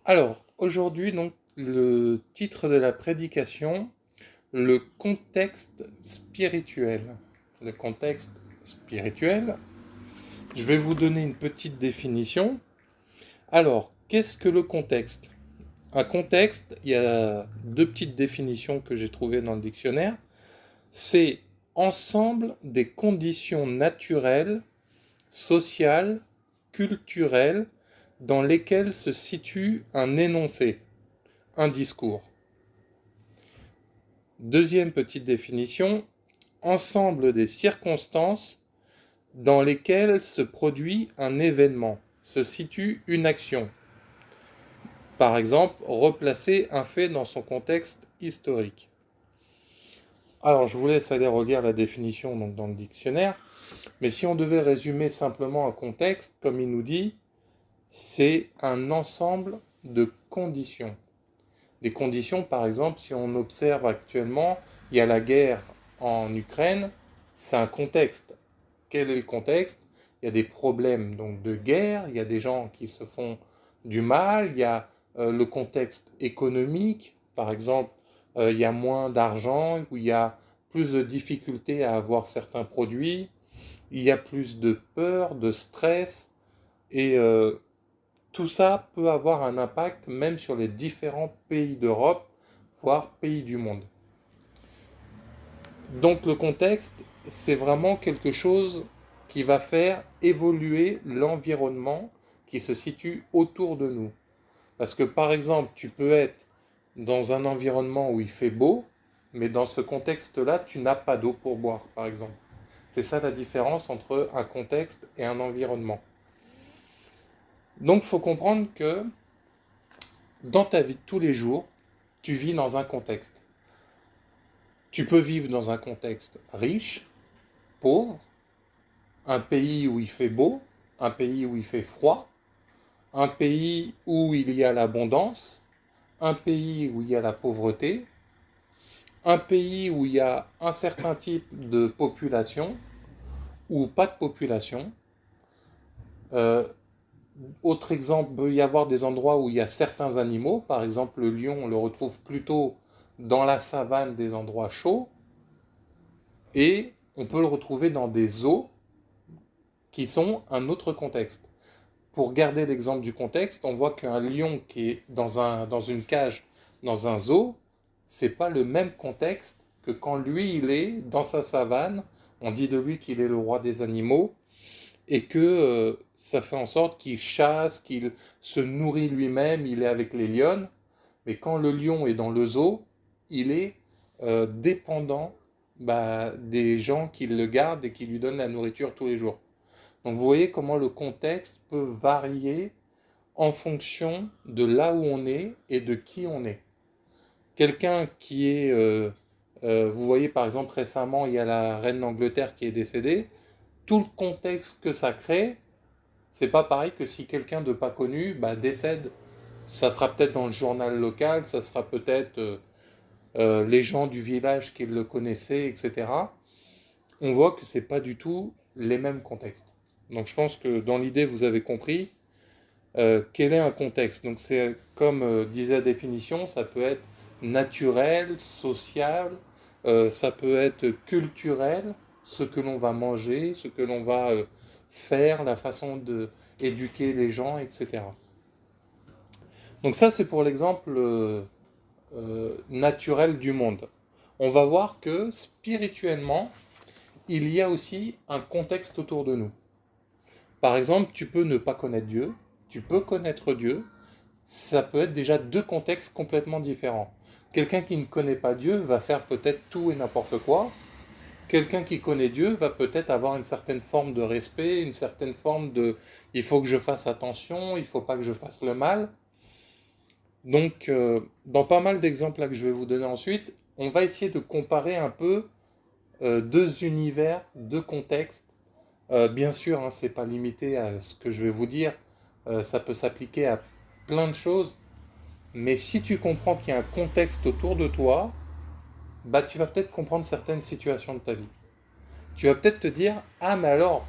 Alors, aujourd'hui, donc, le titre de la prédication, le contexte spirituel. Le contexte spirituel, je vais vous donner une petite définition. Alors, qu'est-ce que le contexte? Un contexte, il y a deux petites définitions que j'ai trouvées dans le dictionnaire. C'est ensemble des conditions naturelles, sociales, culturelles, dans lesquelles se situe un énoncé, un discours. Deuxième petite définition, ensemble des circonstances dans lesquelles se produit un événement, se situe une action. Par exemple, replacer un fait dans son contexte historique. Alors, je vous laisse aller relire la définition donc, dans le dictionnaire, mais si on devait résumer simplement un contexte, comme il nous dit, c'est un ensemble de conditions. Des conditions, par exemple, si on observe actuellement, il y a la guerre en Ukraine, c'est un contexte. Quel est le contexte? Il y a des problèmes donc de guerre, il y a des gens qui se font du mal, il y a le contexte économique, par exemple, il y a moins d'argent, ou il y a plus de difficultés à avoir certains produits, il y a plus de peur, de stress, et tout ça peut avoir un impact même sur les différents pays d'Europe, voire pays du monde. Donc le contexte, c'est vraiment quelque chose qui va faire évoluer l'environnement qui se situe autour de nous. Parce que par exemple, tu peux être dans un environnement où il fait beau, mais dans ce contexte-là, tu n'as pas d'eau pour boire, par exemple. C'est ça la différence entre un contexte et un environnement. Donc il faut comprendre que dans ta vie de tous les jours, tu vis dans un contexte. Tu peux vivre dans un contexte riche, pauvre, un pays où il fait beau, un pays où il fait froid, un pays où il y a l'abondance, un pays où il y a la pauvreté, un pays où il y a un certain type de population ou pas de population. Euh, Autre exemple, il peut y avoir des endroits où il y a certains animaux, par exemple le lion, on le retrouve plutôt dans la savane, des endroits chauds, et on peut le retrouver dans des zoos qui sont un autre contexte. Pour garder l'exemple du contexte, on voit qu'un lion qui est dans une cage, dans un zoo, c'est pas le même contexte que quand lui, il est dans sa savane. On dit de lui qu'il est le roi des animaux et que ça fait en sorte qu'il chasse, qu'il se nourrit lui-même, il est avec les lionnes. Mais quand le lion est dans le zoo, il est dépendant des gens qui le gardent et qui lui donnent la nourriture tous les jours. Donc vous voyez comment le contexte peut varier en fonction de là où on est et de qui on est. Quelqu'un qui est... vous voyez par exemple récemment, il y a la reine d'Angleterre qui est décédée. Tout le contexte que ça crée, c'est pas pareil que si quelqu'un de pas connu décède. Ça sera peut-être dans le journal local, ça sera peut-être les gens du village qui le connaissaient, etc. On voit que c'est pas du tout les mêmes contextes. Donc je pense que dans l'idée, vous avez compris quel est un contexte. Donc c'est comme disait la définition, ça peut être naturel, social, ça peut être culturel, ce que l'on va manger, ce que l'on va faire, la façon de éduquer les gens, etc. Donc ça c'est pour l'exemple naturel du monde. On va voir que spirituellement, il y a aussi un contexte autour de nous. Par exemple, tu peux ne pas connaître Dieu, tu peux connaître Dieu, ça peut être déjà deux contextes complètement différents. Quelqu'un qui ne connaît pas Dieu va faire peut-être tout et n'importe quoi. Quelqu'un qui connaît Dieu va peut-être avoir une certaine forme de respect, une certaine forme de il faut que je fasse attention, il ne faut pas que je fasse le mal. Donc, dans pas mal d'exemples là que je vais vous donner ensuite, on va essayer de comparer un peu deux univers, deux contextes. Bien sûr, hein, c'est pas limité à ce que je vais vous dire, ça peut s'appliquer à plein de choses, mais si tu comprends qu'il y a un contexte autour de toi, tu vas peut-être comprendre certaines situations de ta vie. Tu vas peut-être te dire, ah mais alors,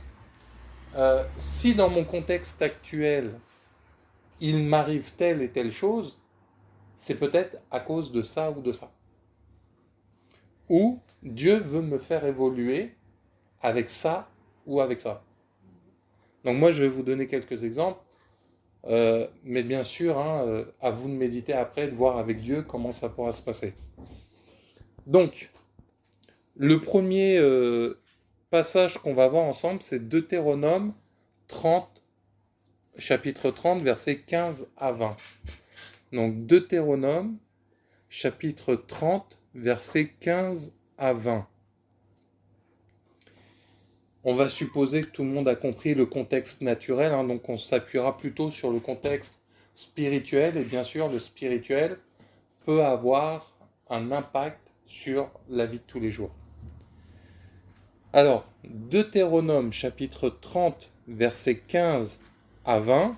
si dans mon contexte actuel, il m'arrive telle et telle chose, c'est peut-être à cause de ça ou de ça. Ou Dieu veut me faire évoluer avec ça ou avec ça. Donc moi, je vais vous donner quelques exemples, mais bien sûr, à vous de méditer après, de voir avec Dieu comment ça pourra se passer. Donc, le premier passage qu'on va voir ensemble, c'est Deutéronome 30, chapitre 30, versets 15 à 20. Donc, Deutéronome, chapitre 30, versets 15 à 20. On va supposer que tout le monde a compris le contexte naturel, donc on s'appuiera plutôt sur le contexte spirituel, et bien sûr, le spirituel peut avoir un impact sur la vie de tous les jours. Alors, Deutéronome chapitre 30, versets 15 à 20,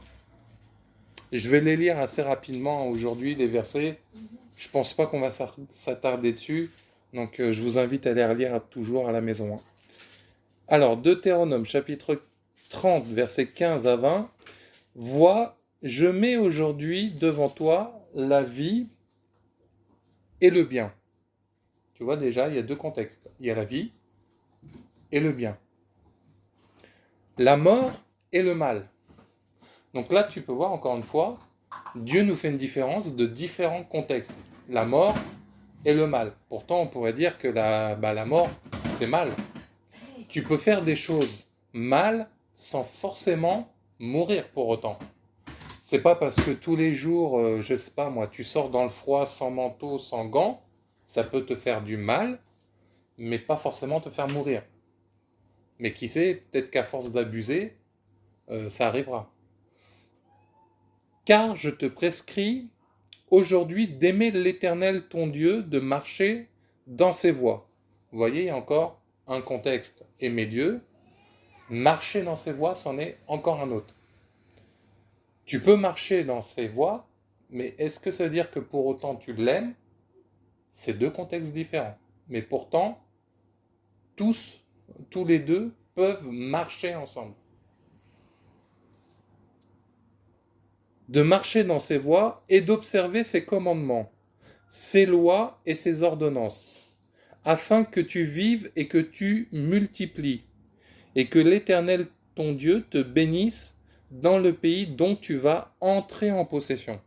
je vais les lire assez rapidement aujourd'hui, les versets. Je ne pense pas qu'on va s'attarder dessus, donc je vous invite à les relire toujours à la maison. Alors, Deutéronome chapitre 30, versets 15 à 20, « Vois, je mets aujourd'hui devant toi la vie et le bien. » Tu vois déjà, il y a deux contextes. Il y a la vie et le bien. La mort et le mal. Donc là, tu peux voir encore une fois, Dieu nous fait une différence de différents contextes. La mort et le mal. Pourtant, on pourrait dire que la mort, c'est mal. Tu peux faire des choses mal sans forcément mourir pour autant. C'est pas parce que tous les jours, je sais pas moi, tu sors dans le froid sans manteau, sans gants, ça peut te faire du mal, mais pas forcément te faire mourir. Mais qui sait, peut-être qu'à force d'abuser, ça arrivera. Car je te prescris aujourd'hui d'aimer l'Éternel ton Dieu, de marcher dans ses voies. Vous voyez, il y a encore un contexte. Aimer Dieu, marcher dans ses voies, c'en est encore un autre. Tu peux marcher dans ses voies, mais est-ce que ça veut dire que pour autant tu l'aimes? C'est deux contextes différents. Mais pourtant, tous les deux peuvent marcher ensemble. De marcher dans ses voies et d'observer ses commandements, ses lois et ses ordonnances, afin que tu vives et que tu multiplies, et que l'Éternel ton Dieu te bénisse dans le pays dont tu vas entrer en possession.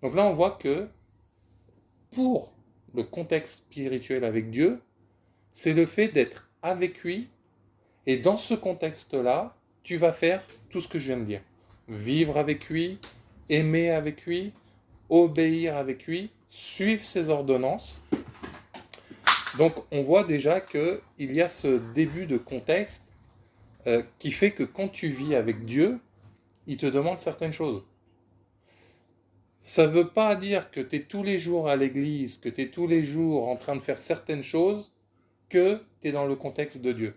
Donc là, on voit que pour le contexte spirituel avec Dieu, c'est le fait d'être avec lui, et dans ce contexte-là, tu vas faire tout ce que je viens de dire. Vivre avec lui, aimer avec lui, obéir avec lui, suivre ses ordonnances. Donc on voit déjà qu'il y a ce début de contexte qui fait que quand tu vis avec Dieu, il te demande certaines choses. Ça ne veut pas dire que tu es tous les jours à l'église, que tu es tous les jours en train de faire certaines choses, que tu es dans le contexte de Dieu.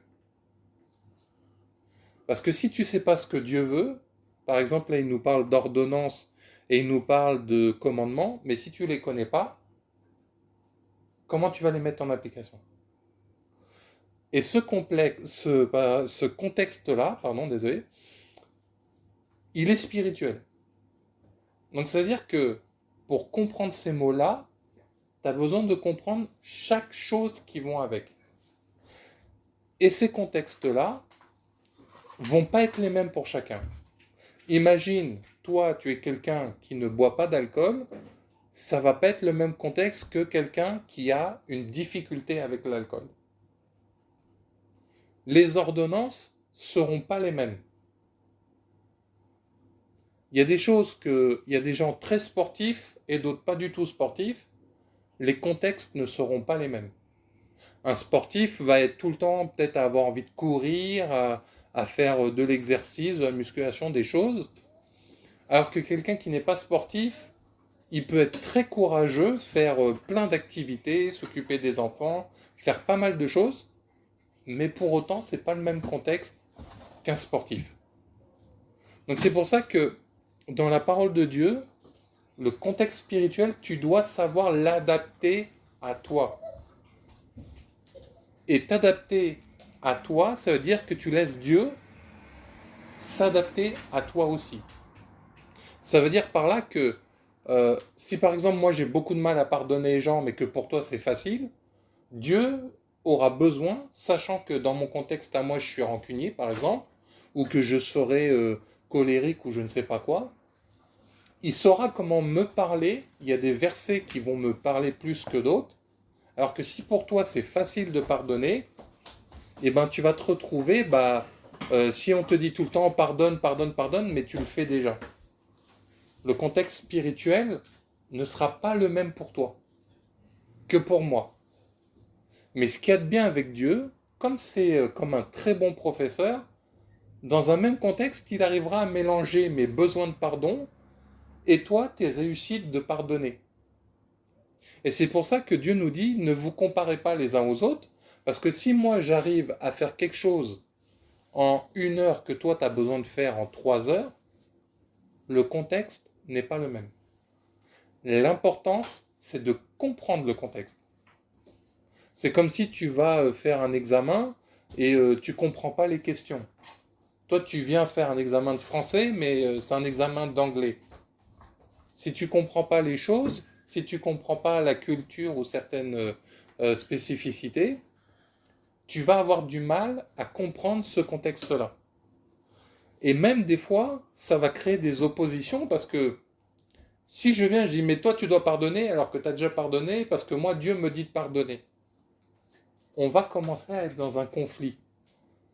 Parce que si tu ne sais pas ce que Dieu veut, par exemple là il nous parle d'ordonnances et il nous parle de commandements, mais si tu ne les connais pas, comment tu vas les mettre en application? Et ce contexte-là, il est spirituel. Donc ça veut dire que pour comprendre ces mots-là, tu as besoin de comprendre chaque chose qui vont avec. Et ces contextes-là vont pas être les mêmes pour chacun. Imagine, toi, tu es quelqu'un qui ne boit pas d'alcool, ça va pas être le même contexte que quelqu'un qui a une difficulté avec l'alcool. Les ordonnances seront pas les mêmes. Il y a des choses il y a des gens très sportifs et d'autres pas du tout sportifs. Les contextes ne seront pas les mêmes. Un sportif va être tout le temps peut-être à avoir envie de courir, à faire de l'exercice, de la musculation, des choses. Alors que quelqu'un qui n'est pas sportif, il peut être très courageux, faire plein d'activités, s'occuper des enfants, faire pas mal de choses, mais pour autant, c'est pas le même contexte qu'un sportif. Donc c'est pour ça que dans la parole de Dieu, le contexte spirituel, tu dois savoir l'adapter à toi. Et t'adapter à toi, ça veut dire que tu laisses Dieu s'adapter à toi aussi. Ça veut dire par là que si par exemple moi j'ai beaucoup de mal à pardonner les gens, mais que pour toi c'est facile, Dieu aura besoin, sachant que dans mon contexte à moi je suis rancunier par exemple, ou que je serai colérique ou je ne sais pas quoi, il saura comment me parler. Il y a des versets qui vont me parler plus que d'autres. Alors que si pour toi c'est facile de pardonner, eh ben tu vas te retrouver, si on te dit tout le temps pardonne, pardonne, pardonne, mais tu le fais déjà. Le contexte spirituel ne sera pas le même pour toi que pour moi. Mais ce qu'il y a de bien avec Dieu, comme c'est comme un très bon professeur, dans un même contexte, il arrivera à mélanger mes besoins de pardon et toi, tes réussites de pardonner. Et c'est pour ça que Dieu nous dit, ne vous comparez pas les uns aux autres, parce que si moi j'arrive à faire quelque chose en 1 heure que toi tu as besoin de faire en 3 heures, le contexte n'est pas le même. L'importance, c'est de comprendre le contexte. C'est comme si tu vas faire un examen et tu comprends pas les questions. Toi, tu viens faire un examen de français, mais c'est un examen d'anglais. Si tu comprends pas les choses, si tu comprends pas la culture ou certaines spécificités, tu vas avoir du mal à comprendre ce contexte-là. Et même des fois, ça va créer des oppositions parce que si je viens, je dis, mais toi tu dois pardonner alors que tu as déjà pardonné parce que moi Dieu me dit de pardonner. On va commencer à être dans un conflit.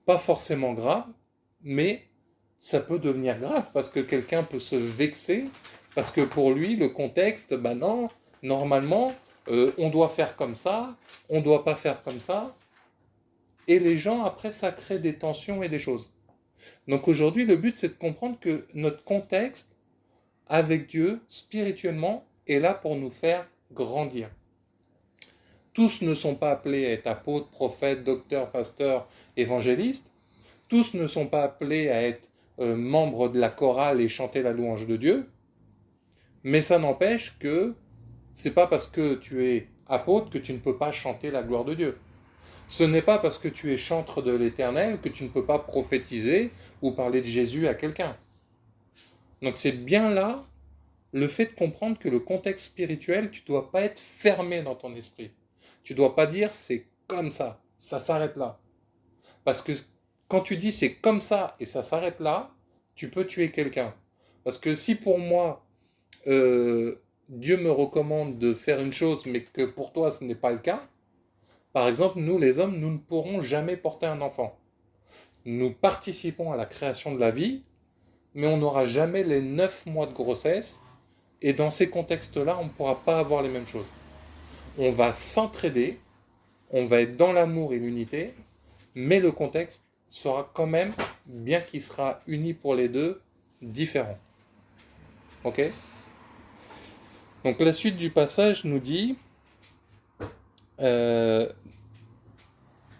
Pas forcément grave, mais ça peut devenir grave parce que quelqu'un peut se vexer parce que pour lui, le contexte, non, normalement, on doit faire comme ça, on ne doit pas faire comme ça. Et les gens, après, ça crée des tensions et des choses. Donc aujourd'hui, le but, c'est de comprendre que notre contexte avec Dieu, spirituellement, est là pour nous faire grandir. Tous ne sont pas appelés à être apôtres, prophètes, docteurs, pasteurs, évangélistes. Tous ne sont pas appelés à être membres de la chorale et chanter la louange de Dieu. Mais ça n'empêche que c'est pas parce que tu es apôtre que tu ne peux pas chanter la gloire de Dieu. Ce n'est pas parce que tu es chantre de l'Éternel que tu ne peux pas prophétiser ou parler de Jésus à quelqu'un. Donc c'est bien là le fait de comprendre que le contexte spirituel, tu ne dois pas être fermé dans ton esprit. Tu ne dois pas dire c'est comme ça s'arrête là. Parce que quand tu dis c'est comme ça et ça s'arrête là, tu peux tuer quelqu'un. Parce que si pour moi, Dieu me recommande de faire une chose, mais que pour toi ce n'est pas le cas, par exemple, nous les hommes, nous ne pourrons jamais porter un enfant. Nous participons à la création de la vie, mais on n'aura jamais les 9 mois de grossesse, et dans ces contextes-là, on ne pourra pas avoir les mêmes choses. On va s'entraider, on va être dans l'amour et l'unité, mais le contexte sera quand même, bien qu'il sera uni pour les deux, différent. Ok ? Donc la suite du passage nous dit,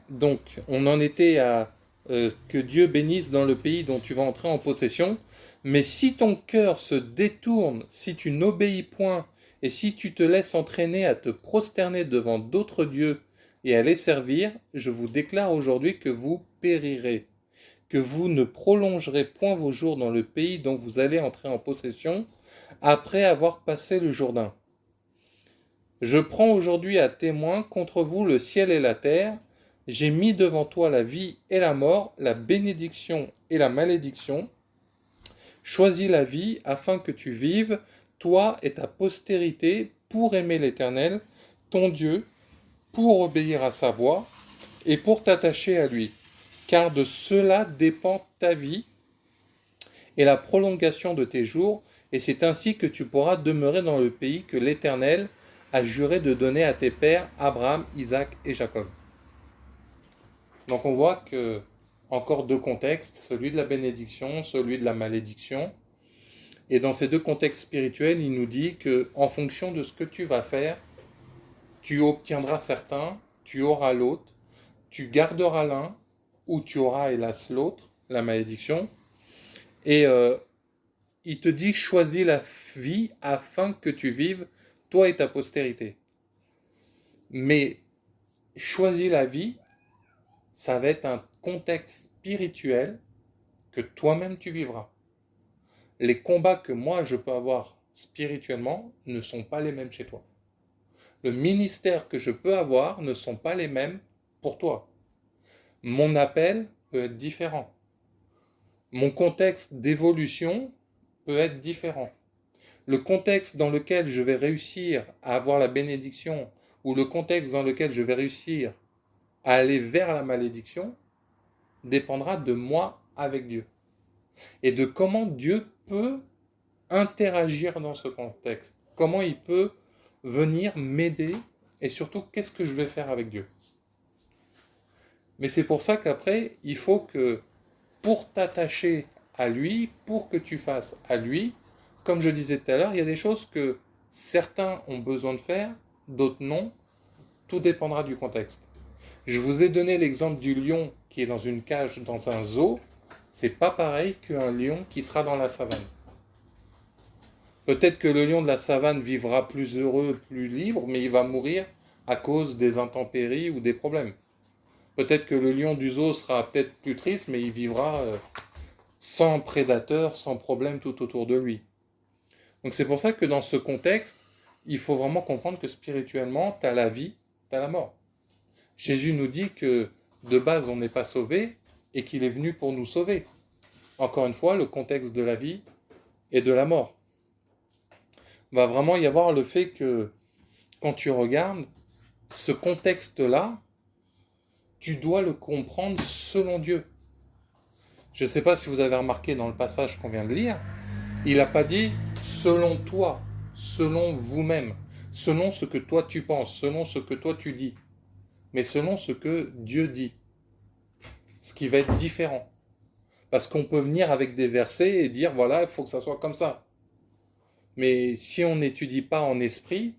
donc on en était à que Dieu bénisse dans le pays dont tu vas entrer en possession, mais si ton cœur se détourne, si tu n'obéis point, et si tu te laisses entraîner à te prosterner devant d'autres dieux et à les servir, je vous déclare aujourd'hui que vous périrez, que vous ne prolongerez point vos jours dans le pays dont vous allez entrer en possession, après avoir passé le Jourdain. Je prends aujourd'hui à témoin contre vous le ciel et la terre. J'ai mis devant toi la vie et la mort, la bénédiction et la malédiction. Choisis la vie afin que tu vives, toi et ta postérité, pour aimer l'Éternel, ton Dieu, pour obéir à sa voix et pour t'attacher à lui. Car de cela dépend ta vie et la prolongation de tes jours, et c'est ainsi que tu pourras demeurer dans le pays que l'Éternel a juré de donner à tes pères, Abraham, Isaac et Jacob. Donc on voit que encore deux contextes, celui de la bénédiction, celui de la malédiction. Et dans ces deux contextes spirituels, il nous dit que en fonction de ce que tu vas faire, tu obtiendras certains, tu auras l'autre, tu garderas l'un, ou tu auras hélas l'autre, la malédiction. Et il te dit choisis la vie afin que tu vives, toi et ta postérité. Mais choisis la vie, ça va être un contexte spirituel que toi-même tu vivras. les combats que moi je peux avoir spirituellement ne sont pas les mêmes chez toi. Le ministère que je peux avoir ne sont pas les mêmes pour toi. Mon appel peut être différent. Mon contexte d'évolution peut être différent. Le contexte dans lequel je vais réussir à avoir la bénédiction ou le contexte dans lequel je vais réussir à aller vers la malédiction dépendra de moi avec Dieu et de comment Dieu peut interagir dans ce contexte, comment il peut venir m'aider et surtout qu'est-ce que je vais faire avec Dieu. Mais c'est pour ça qu'après, il faut que pour t'attacher à lui, pour que tu fasses à lui, comme je disais tout à l'heure, il y a des choses que certains ont besoin de faire, d'autres non. Tout dépendra du contexte. Je vous ai donné l'exemple du lion qui est dans une cage, dans un zoo. C'est pas pareil qu'un lion qui sera dans la savane. Peut-être que le lion de la savane vivra plus heureux, plus libre, mais il va mourir à cause des intempéries ou des problèmes. Peut-être que le lion du zoo sera peut-être plus triste, mais il vivra sans prédateurs, sans problème tout autour de lui. Donc c'est pour ça que dans ce contexte, il faut vraiment comprendre que spirituellement, tu as la vie, tu as la mort. Jésus nous dit que de base, on n'est pas sauvé et qu'il est venu pour nous sauver. Encore une fois, le contexte de la vie et de la mort. Il va vraiment y avoir le fait que quand tu regardes ce contexte-là, tu dois le comprendre selon Dieu. Je ne sais pas si vous avez remarqué dans le passage qu'on vient de lire, il n'a pas dit selon toi, selon vous-même, selon ce que toi tu penses, selon ce que toi tu dis, mais selon ce que Dieu dit. Ce qui va être différent. Parce qu'on peut venir avec des versets et dire voilà, il faut que ça soit comme ça. Mais si on n'étudie pas en esprit,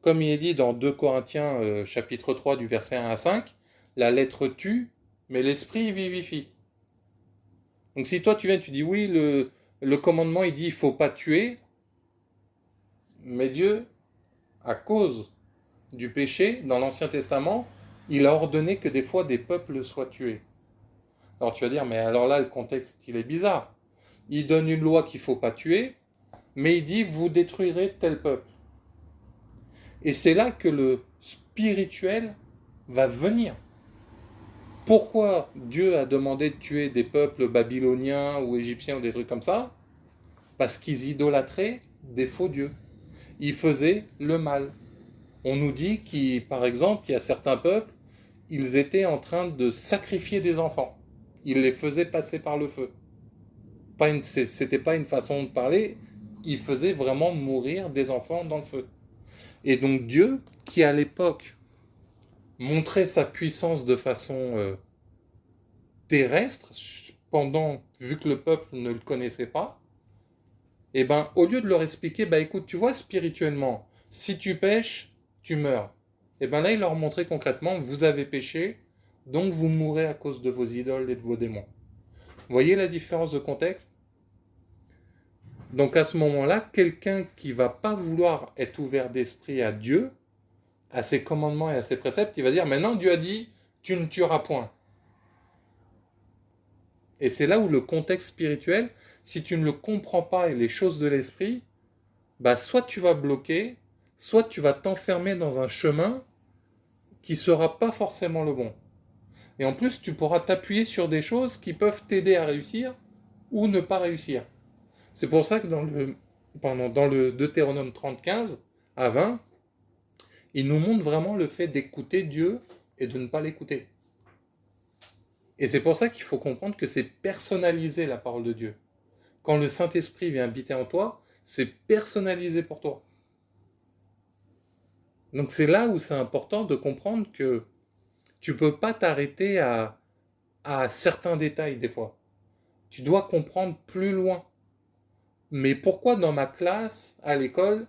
comme il est dit dans 2 Corinthiens chapitre 3 du verset 1 à 5, la lettre tue, mais l'esprit vivifie. Donc si toi tu viens, tu dis oui, le commandement il dit il ne faut pas tuer, mais Dieu, à cause du péché, dans l'Ancien Testament, il a ordonné que des fois des peuples soient tués. Alors tu vas dire, mais alors là le contexte il est bizarre. Il donne une loi qu'il ne faut pas tuer, mais il dit vous détruirez tel peuple. Et c'est là que le spirituel va venir. Pourquoi Dieu a demandé de tuer des peuples babyloniens ou égyptiens ou des trucs comme ça? Parce qu'ils idolâtraient des faux dieux. Ils faisaient le mal. On nous dit par exemple, qu'il y a certains peuples, ils étaient en train de sacrifier des enfants. Ils les faisaient passer par le feu. C'était pas une façon de parler, ils faisaient vraiment mourir des enfants dans le feu. Et donc Dieu, qui à l'époque montrait sa puissance de façon terrestre, vu que le peuple ne le connaissait pas, et ben au lieu de leur expliquer, écoute, tu vois, spirituellement, si tu pêches, tu meurs. Et ben là, il leur montrait concrètement, vous avez péché, donc vous mourrez à cause de vos idoles et de vos démons. Vous voyez la différence de contexte? Donc à ce moment-là, quelqu'un qui va pas vouloir être ouvert d'esprit à Dieu, à ses commandements et à ses préceptes, il va dire, maintenant Dieu a dit, tu ne tueras point. Et c'est là où le contexte spirituel, si tu ne le comprends pas et les choses de l'esprit, soit tu vas bloquer, soit tu vas t'enfermer dans un chemin qui ne sera pas forcément le bon. Et en plus, tu pourras t'appuyer sur des choses qui peuvent t'aider à réussir ou ne pas réussir. C'est pour ça que dans le Deutéronome 30:15 à 20, il nous montre vraiment le fait d'écouter Dieu et de ne pas l'écouter. Et c'est pour ça qu'il faut comprendre que c'est personnalisé la parole de Dieu. Quand le Saint-Esprit vient habiter en toi, c'est personnalisé pour toi. Donc c'est là où c'est important de comprendre que tu ne peux pas t'arrêter à certains détails des fois. Tu dois comprendre plus loin. Mais pourquoi dans ma classe, à l'école,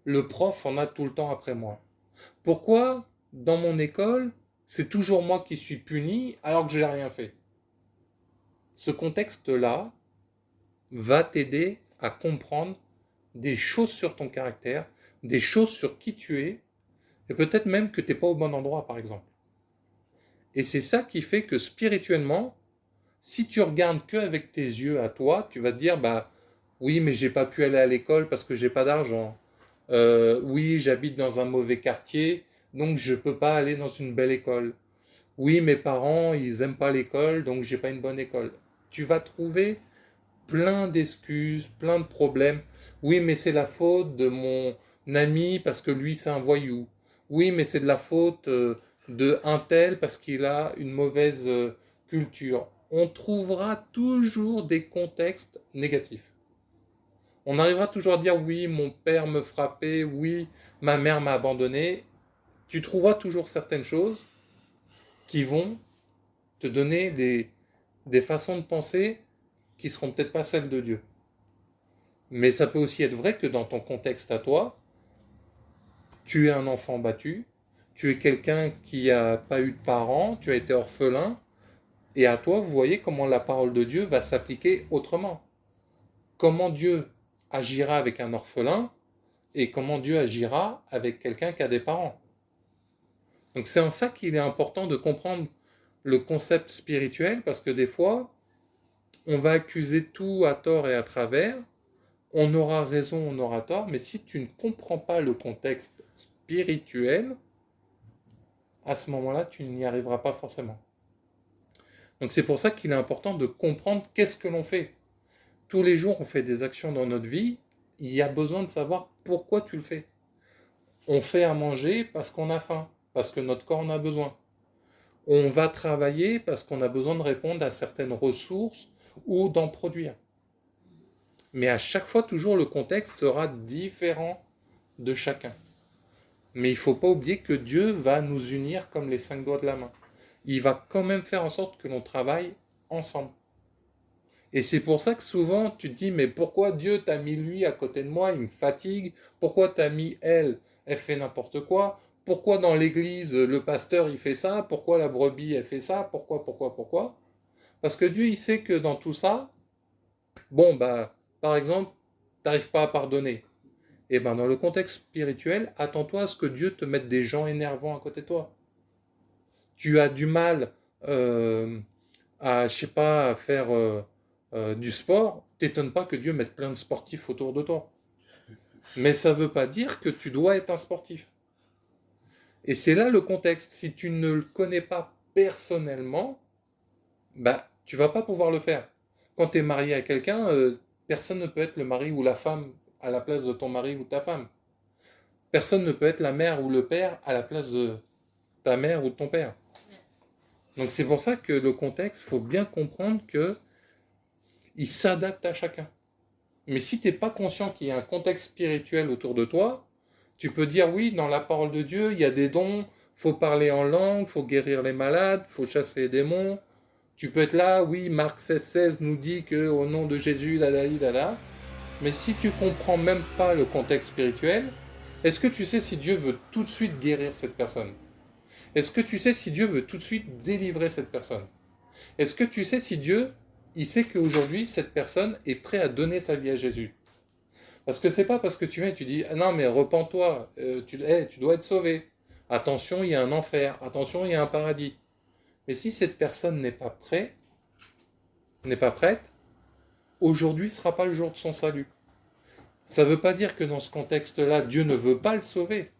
le prof en a tout le temps après moi? Pourquoi dans mon école, c'est toujours moi qui suis puni alors que je n'ai rien fait? Ce contexte-là va t'aider à comprendre des choses sur ton caractère, des choses sur qui tu es, et peut-être même que tu n'es pas au bon endroit, par exemple. Et c'est ça qui fait que spirituellement, si tu regardes qu'avec tes yeux à toi, tu vas te dire, Oui, mais j'ai pas pu aller à l'école parce que j'ai pas d'argent. Oui, j'habite dans un mauvais quartier, donc je peux pas aller dans une belle école. Oui, mes parents, ils aiment pas l'école, donc j'ai pas une bonne école. Tu vas trouver plein d'excuses, plein de problèmes. Oui, mais c'est la faute de mon ami parce que lui c'est un voyou. Oui, mais c'est de la faute de un tel parce qu'il a une mauvaise culture. On trouvera toujours des contextes négatifs. On arrivera toujours à dire oui, mon père me frappait, oui, ma mère m'a abandonné. Tu trouveras toujours certaines choses qui vont te donner des façons de penser qui seront peut-être pas celles de Dieu. Mais ça peut aussi être vrai que dans ton contexte à toi, tu es un enfant battu, tu es quelqu'un qui n'a pas eu de parents, tu as été orphelin, et à toi, vous voyez comment la parole de Dieu va s'appliquer autrement. Comment Dieu agira avec un orphelin et comment Dieu agira avec quelqu'un qui a des parents. Donc c'est en ça qu'il est important de comprendre le concept spirituel, parce que des fois, on va accuser tout à tort et à travers, on aura raison, on aura tort, mais si tu ne comprends pas le contexte spirituel, à ce moment-là, tu n'y arriveras pas forcément. Donc c'est pour ça qu'il est important de comprendre qu'est-ce que l'on fait. Tous les jours, on fait des actions dans notre vie, il y a besoin de savoir pourquoi tu le fais. On fait à manger parce qu'on a faim, parce que notre corps en a besoin. On va travailler parce qu'on a besoin de répondre à certaines ressources ou d'en produire. Mais à chaque fois, toujours, le contexte sera différent de chacun. Mais il ne faut pas oublier que Dieu va nous unir comme les 5 doigts de la main. Il va quand même faire en sorte que l'on travaille ensemble. Et c'est pour ça que souvent tu te dis, mais pourquoi Dieu t'a mis lui à côté de moi, il me fatigue, pourquoi t'as mis elle, elle fait n'importe quoi, pourquoi dans l'église le pasteur il fait ça, pourquoi la brebis elle fait ça, pourquoi. Parce que Dieu il sait que dans tout ça, bon bah par exemple, t'arrives pas à pardonner. Et ben dans le contexte spirituel, attends-toi à ce que Dieu te mette des gens énervants à côté de toi. Tu as du mal à, je sais pas, à faire du sport, t'étonnes pas que Dieu mette plein de sportifs autour de toi. Mais ça veut pas dire que tu dois être un sportif. Et c'est là le contexte. Si tu ne le connais pas personnellement, bah tu vas pas pouvoir le faire. Quand tu es marié à quelqu'un, personne ne peut être le mari ou la femme à la place de ton mari ou ta femme. Personne ne peut être la mère ou le père à la place de ta mère ou de ton père. Donc c'est pour ça que le contexte, il faut bien comprendre que il s'adapte à chacun. Mais si tu n'es pas conscient qu'il y a un contexte spirituel autour de toi, tu peux dire oui, dans la parole de Dieu, il y a des dons, faut parler en langue, faut guérir les malades, faut chasser les démons. Tu peux être là, oui, Marc 16 nous dit que au nom de Jésus, là. Mais si tu comprends même pas le contexte spirituel, est-ce que tu sais si Dieu veut tout de suite guérir cette personne? Est-ce que tu sais si Dieu veut tout de suite délivrer cette personne? Est-ce que tu sais si Dieu, il sait qu'aujourd'hui, cette personne est prête à donner sa vie à Jésus? Parce que c'est pas parce que tu viens et tu dis, ah non mais repens-toi, tu dois être sauvé. Attention, il y a un enfer. Attention, il y a un paradis. Mais si cette personne n'est pas prête, aujourd'hui ne sera pas le jour de son salut. Ça ne veut pas dire que dans ce contexte-là, Dieu ne veut pas le sauver.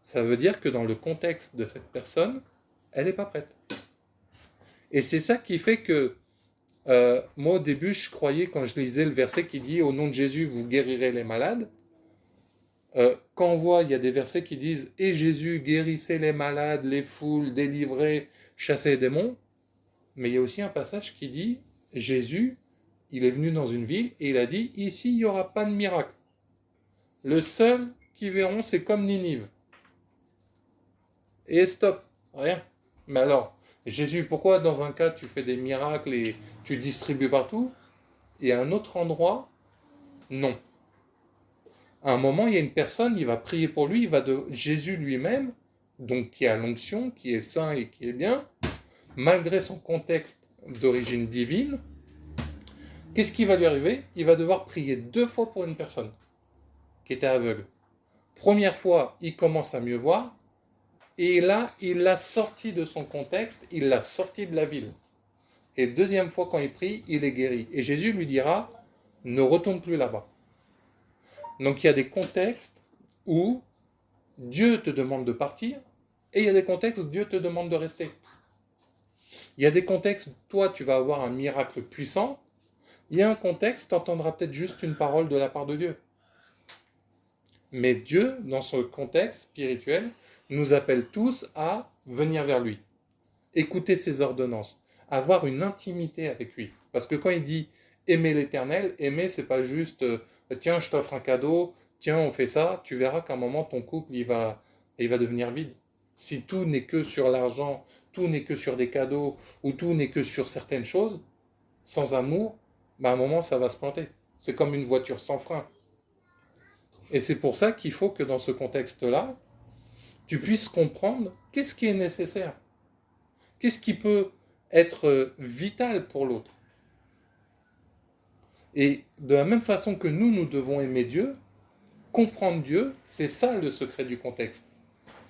Ça veut dire que dans le contexte de cette personne, elle n'est pas prête. Et c'est ça qui fait que moi au début, je croyais quand je lisais le verset qui dit au nom de Jésus, vous guérirez les malades. Quand on voit, il y a des versets qui disent et Jésus guérissait les malades, les foules, délivrait, chassait les démons. Mais il y a aussi un passage qui dit Jésus, il est venu dans une ville et il a dit ici, il n'y aura pas de miracle. Le seul qui verront, c'est comme Ninive. Et stop, rien. Mais alors, Jésus, pourquoi dans un cas tu fais des miracles et tu distribues partout et à un autre endroit, non. À un moment, il y a une personne, il va prier pour lui, il va de Jésus lui-même, donc qui a l'onction, qui est saint et qui est bien, malgré son contexte d'origine divine, qu'est-ce qui va lui arriver? Il va devoir prier 2 fois pour une personne qui était aveugle. Première fois, il commence à mieux voir, et là, il l'a sorti de son contexte, il l'a sorti de la ville. Et deuxième fois, quand il prie, il est guéri. Et Jésus lui dira, ne retourne plus là-bas. Donc il y a des contextes où Dieu te demande de partir, et il y a des contextes où Dieu te demande de rester. Il y a des contextes où toi, tu vas avoir un miracle puissant. Il y a un contexte, tu entendras peut-être juste une parole de la part de Dieu. Mais Dieu, dans ce contexte spirituel, nous appelle tous à venir vers lui, écouter ses ordonnances, avoir une intimité avec lui. Parce que quand il dit aimer l'Éternel, aimer, c'est pas juste tiens, je t'offre un cadeau, tiens, on fait ça. Tu verras qu'à un moment, ton couple, il va devenir vide. Si tout n'est que sur l'argent, tout n'est que sur des cadeaux, ou tout n'est que sur certaines choses, sans amour, à un moment, ça va se planter. C'est comme une voiture sans frein. Et c'est pour ça qu'il faut que dans ce contexte-là, tu puisses comprendre qu'est-ce qui est nécessaire. Qu'est-ce qui peut être vital pour l'autre. Et de la même façon que nous devons aimer Dieu, comprendre Dieu, c'est ça le secret du contexte.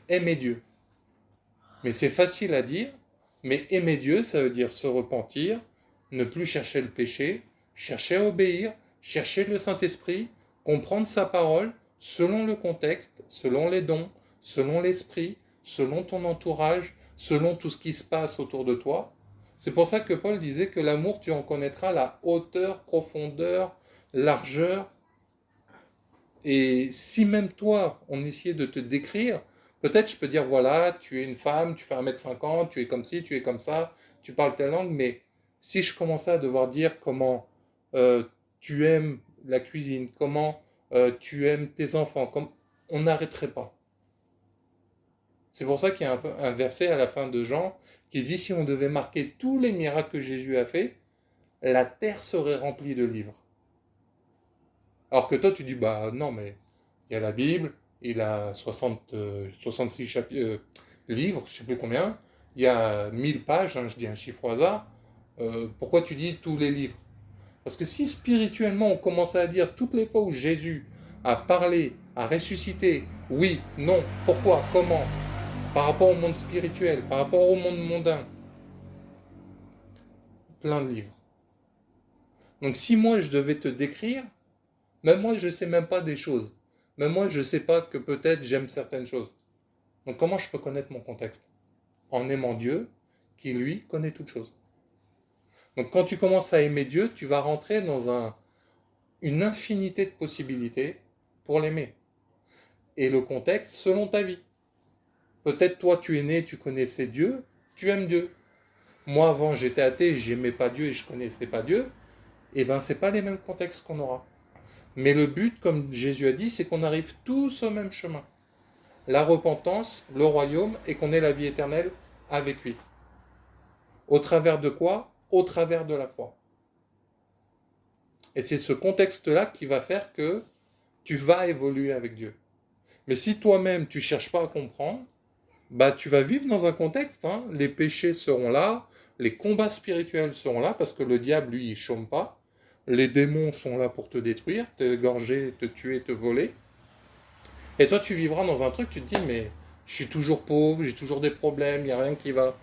Aimer Dieu. Mais c'est facile à dire, mais aimer Dieu, ça veut dire se repentir, ne plus chercher le péché, chercher à obéir, chercher le Saint-Esprit, comprendre sa parole selon le contexte, selon les dons, selon l'esprit, selon ton entourage, selon tout ce qui se passe autour de toi. C'est pour ça que Paul disait que l'amour, tu en connaîtras la hauteur, profondeur, largeur. Et si même toi, on essayait de te décrire, peut-être je peux dire, voilà, tu es une femme, tu fais 1m50, tu es comme ci, tu es comme ça, tu parles telle langue, mais si je commençais à devoir dire comment tu aimes la cuisine, comment tu aimes tes enfants, on n'arrêterait pas. C'est pour ça qu'il y a un verset à la fin de Jean qui dit, si on devait marquer tous les miracles que Jésus a fait, la terre serait remplie de livres. Alors que toi, tu dis, bah non, mais il y a la Bible, il a 66 livres, je ne sais plus combien, il y a 1000 pages, hein, je dis un chiffre au hasard, pourquoi tu dis tous les livres? Parce que si spirituellement on commençait à dire toutes les fois où Jésus a parlé, a ressuscité, oui, non, pourquoi, comment, par rapport au monde spirituel, par rapport au monde mondain, plein de livres. Donc si moi je devais te décrire, même moi je ne sais même pas des choses. Même moi je ne sais pas que peut-être j'aime certaines choses. Donc comment je peux connaître mon contexte? En aimant Dieu, qui lui connaît toutes choses. Donc quand tu commences à aimer Dieu, tu vas rentrer dans une infinité de possibilités pour l'aimer. Et le contexte selon ta vie. Peut-être toi tu es né, tu connaissais Dieu, tu aimes Dieu. Moi avant j'étais athée, j'aimais pas Dieu et je connaissais pas Dieu. Et ben c'est pas les mêmes contextes qu'on aura. Mais le but, comme Jésus a dit, c'est qu'on arrive tous au même chemin. La repentance, le royaume, et qu'on ait la vie éternelle avec lui. Au travers de quoi? Au travers de la croix. Et c'est ce contexte-là qui va faire que tu vas évoluer avec Dieu. Mais si toi-même, tu ne cherches pas à comprendre, bah tu vas vivre dans un contexte, hein, les péchés seront là, les combats spirituels seront là, parce que le diable, lui, il ne chôme pas. Les démons sont là pour te détruire, t'égorger, te tuer, te voler. Et toi, tu vivras dans un truc, tu te dis, mais je suis toujours pauvre, j'ai toujours des problèmes, il n'y a rien qui va.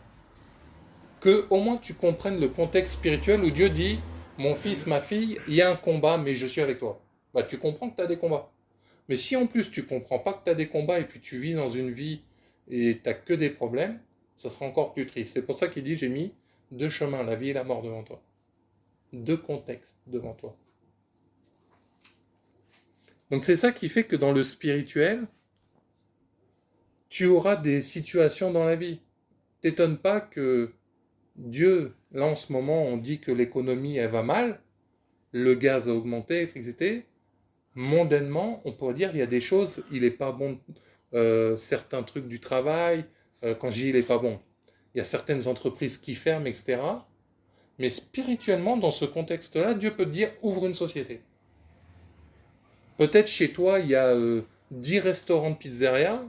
Que au moins tu comprennes le contexte spirituel où Dieu dit, mon fils, ma fille, il y a un combat, mais je suis avec toi. Bah, tu comprends que tu as des combats. Mais si en plus tu comprends pas que tu as des combats et puis tu vis dans une vie et tu n'as que des problèmes, ça sera encore plus triste. C'est pour ça qu'il dit, j'ai mis deux chemins, la vie et la mort devant toi. Deux contextes devant toi. Donc c'est ça qui fait que dans le spirituel, tu auras des situations dans la vie. T'étonnes pas que Dieu, là en ce moment, on dit que l'économie, elle va mal, le gaz a augmenté, etc. Mondainement, on pourrait dire il y a des choses, il n'est pas bon, certains trucs du travail, quand je dis il n'est pas bon, il y a certaines entreprises qui ferment, etc. Mais spirituellement, dans ce contexte-là, Dieu peut te dire ouvre une société. Peut-être chez toi, il y a 10 restaurants de pizzeria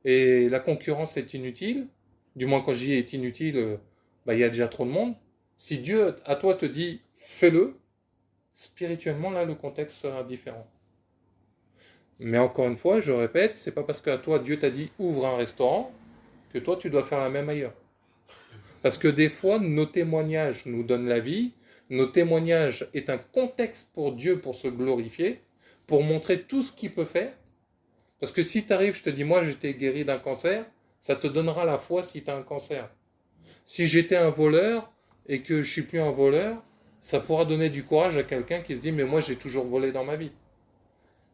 et la concurrence est inutile. Du moins, quand je dis est inutile, il y a déjà trop de monde. Si Dieu, à toi, te dit fais-le, spirituellement, là, le contexte sera différent. Mais encore une fois, je répète, c'est pas parce qu'à toi, Dieu t'a dit ouvre un restaurant que toi, tu dois faire la même ailleurs. Parce que des fois, nos témoignages nous donnent la vie, Nos témoignages est un contexte pour Dieu pour se glorifier, pour montrer tout ce qu'il peut faire. Parce que si tu arrives, je te dis, moi j'étais guéri d'un cancer, ça te donnera la foi si tu as un cancer. Si j'étais un voleur et que je suis plus un voleur, ça pourra donner du courage à quelqu'un qui se dit, mais moi j'ai toujours volé dans ma vie.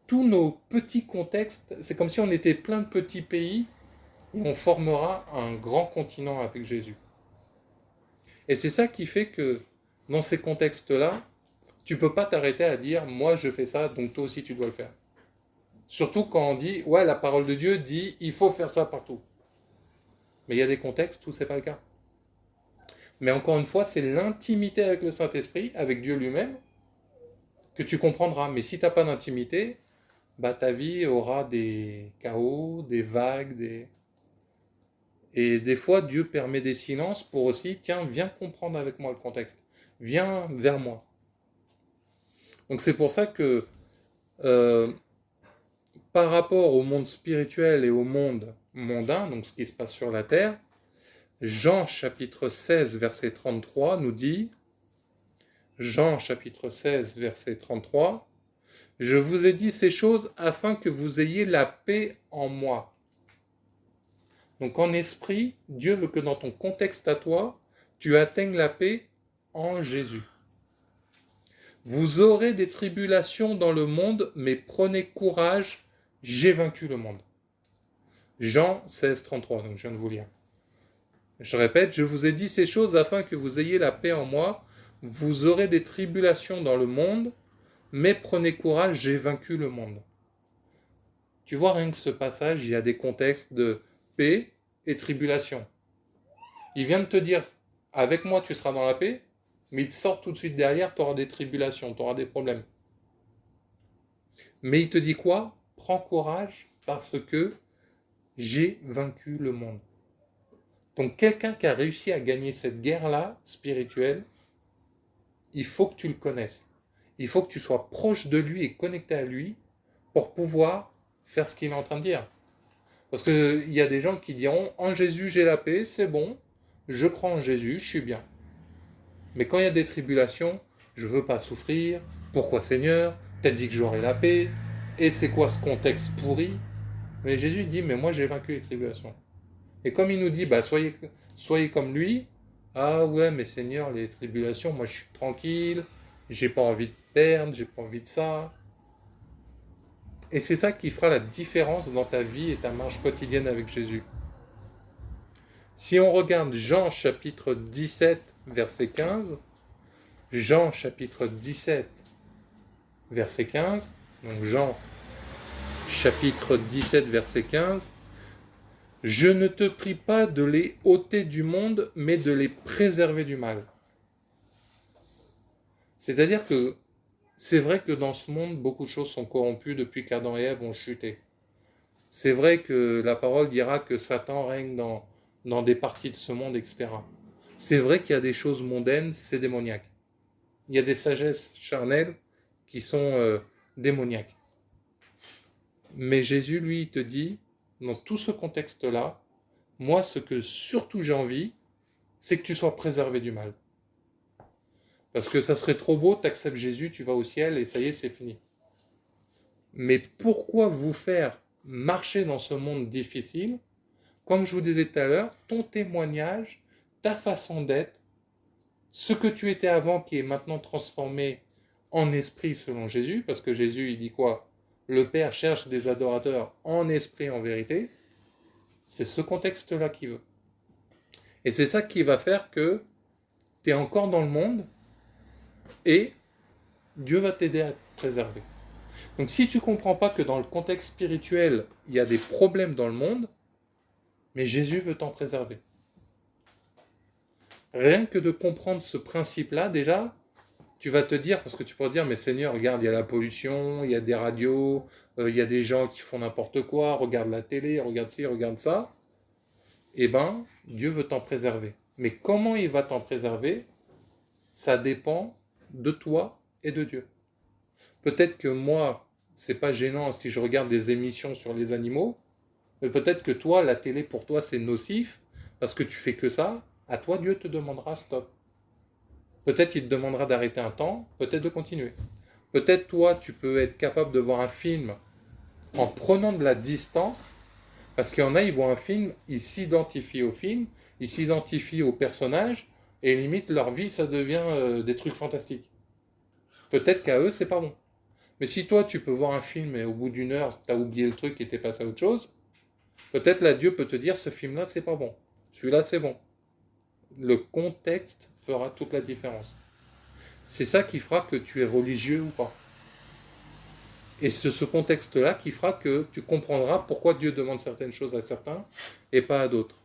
Tous nos petits contextes, c'est comme si on était plein de petits pays et on formera un grand continent avec Jésus. Et c'est ça qui fait que dans ces contextes-là, tu ne peux pas t'arrêter à dire, moi je fais ça, donc toi aussi tu dois le faire. Surtout quand on dit, ouais, la parole de Dieu dit, il faut faire ça partout. Mais il y a des contextes où ce n'est pas le cas. Mais encore une fois, c'est l'intimité avec le Saint-Esprit, avec Dieu lui-même, que tu comprendras. Mais si tu n'as pas d'intimité, bah, ta vie aura des chaos, des vagues, Et des fois, Dieu permet des silences pour aussi, tiens, viens comprendre avec moi le contexte. Viens vers moi. Donc c'est pour ça que euh, par rapport au monde spirituel et au monde mondain, donc ce qui se passe sur la terre, Jean chapitre 16, verset 33 nous dit, Jean chapitre 16, verset 33, « Je vous ai dit ces choses afin que vous ayez la paix en moi. » Donc en esprit, Dieu veut que dans ton contexte à toi, tu atteignes la paix en Jésus. Vous aurez des tribulations dans le monde, mais prenez courage, j'ai vaincu le monde. Jean 16, 33, donc je viens de vous lire. Je répète, je vous ai dit ces choses afin que vous ayez la paix en moi. Vous aurez des tribulations dans le monde, mais prenez courage, j'ai vaincu le monde. Tu vois, rien que ce passage, il y a des contextes de paix et tribulation. Il vient de te dire, avec moi tu seras dans la paix, mais il te sort tout de suite derrière, tu auras des tribulations, tu auras des problèmes. Mais il te dit quoi? Prends courage parce que j'ai vaincu le monde. Donc quelqu'un qui a réussi à gagner cette guerre-là, spirituelle, il faut que tu le connaisses. Il faut que tu sois proche de lui et connecté à lui pour pouvoir faire ce qu'il est en train de dire. Parce qu'il y a des gens qui diront, en Jésus j'ai la paix, c'est bon, je crois en Jésus, je suis bien. Mais quand il y a des tribulations, je ne veux pas souffrir, pourquoi Seigneur, t'as dit que j'aurais la paix, et c'est quoi ce contexte pourri? Mais Jésus dit, mais moi j'ai vaincu les tribulations. Et comme il nous dit, bah soyez comme lui, ah ouais, mais Seigneur, les tribulations, moi je suis tranquille, j'ai pas envie de perdre, j'ai pas envie de ça. Et c'est ça qui fera la différence dans ta vie et ta marche quotidienne avec Jésus. Si on regarde Jean chapitre 17, verset 15, Jean chapitre 17, verset 15, donc Jean chapitre 17, verset 15, « Je ne te prie pas de les ôter du monde, mais de les préserver du mal. » C'est-à-dire que c'est vrai que dans ce monde, beaucoup de choses sont corrompues depuis qu'Adam et Ève ont chuté. C'est vrai que la parole dira que Satan règne dans des parties de ce monde, etc. C'est vrai qu'il y a des choses mondaines, c'est démoniaque. Il y a des sagesses charnelles qui sont démoniaques. Mais Jésus, lui, il te dit, dans tout ce contexte-là, moi, ce que surtout j'ai envie, c'est que tu sois préservé du mal. Parce que ça serait trop beau, tu acceptes Jésus, tu vas au ciel et ça y est, c'est fini. Mais pourquoi vous faire marcher dans ce monde difficile? Comme je vous disais tout à l'heure, ton témoignage, ta façon d'être, ce que tu étais avant qui est maintenant transformé en esprit selon Jésus, parce que Jésus, il dit quoi? Le Père cherche des adorateurs en esprit, en vérité. C'est ce contexte-là qu'il veut. Et c'est ça qui va faire que tu es encore dans le monde et Dieu va t'aider à te préserver. Donc si tu ne comprends pas que dans le contexte spirituel, il y a des problèmes dans le monde, mais Jésus veut t'en préserver. Rien que de comprendre ce principe-là, déjà, tu vas te dire, parce que tu pourras te dire, mais Seigneur, regarde, il y a la pollution, il y a des radios, il y a des gens qui font n'importe quoi, regarde la télé, regarde ci, regarde ça. Eh bien, Dieu veut t'en préserver. Mais comment il va t'en préserver? Ça dépend de toi et de Dieu. Peut-être que moi, c'est pas gênant si je regarde des émissions sur les animaux, mais peut-être que toi, la télé pour toi, c'est nocif, parce que tu fais que ça. À toi, Dieu te demandera stop. Peut-être il te demandera d'arrêter un temps, peut-être de continuer. Peut-être toi, tu peux être capable de voir un film en prenant de la distance, parce qu'il y en a, ils voient un film, ils s'identifient au film, ils s'identifient au personnage, et limite, leur vie, ça devient des trucs fantastiques. Peut-être qu'à eux, c'est pas bon. Mais si toi, tu peux voir un film et au bout d'une heure, tu as oublié le truc et t'es passé à autre chose, peut-être là, Dieu peut te dire, ce film-là, c'est pas bon. Celui-là, c'est bon. Le contexte fera toute la différence. C'est ça qui fera que tu es religieux ou pas. Et c'est ce contexte-là qui fera que tu comprendras pourquoi Dieu demande certaines choses à certains et pas à d'autres.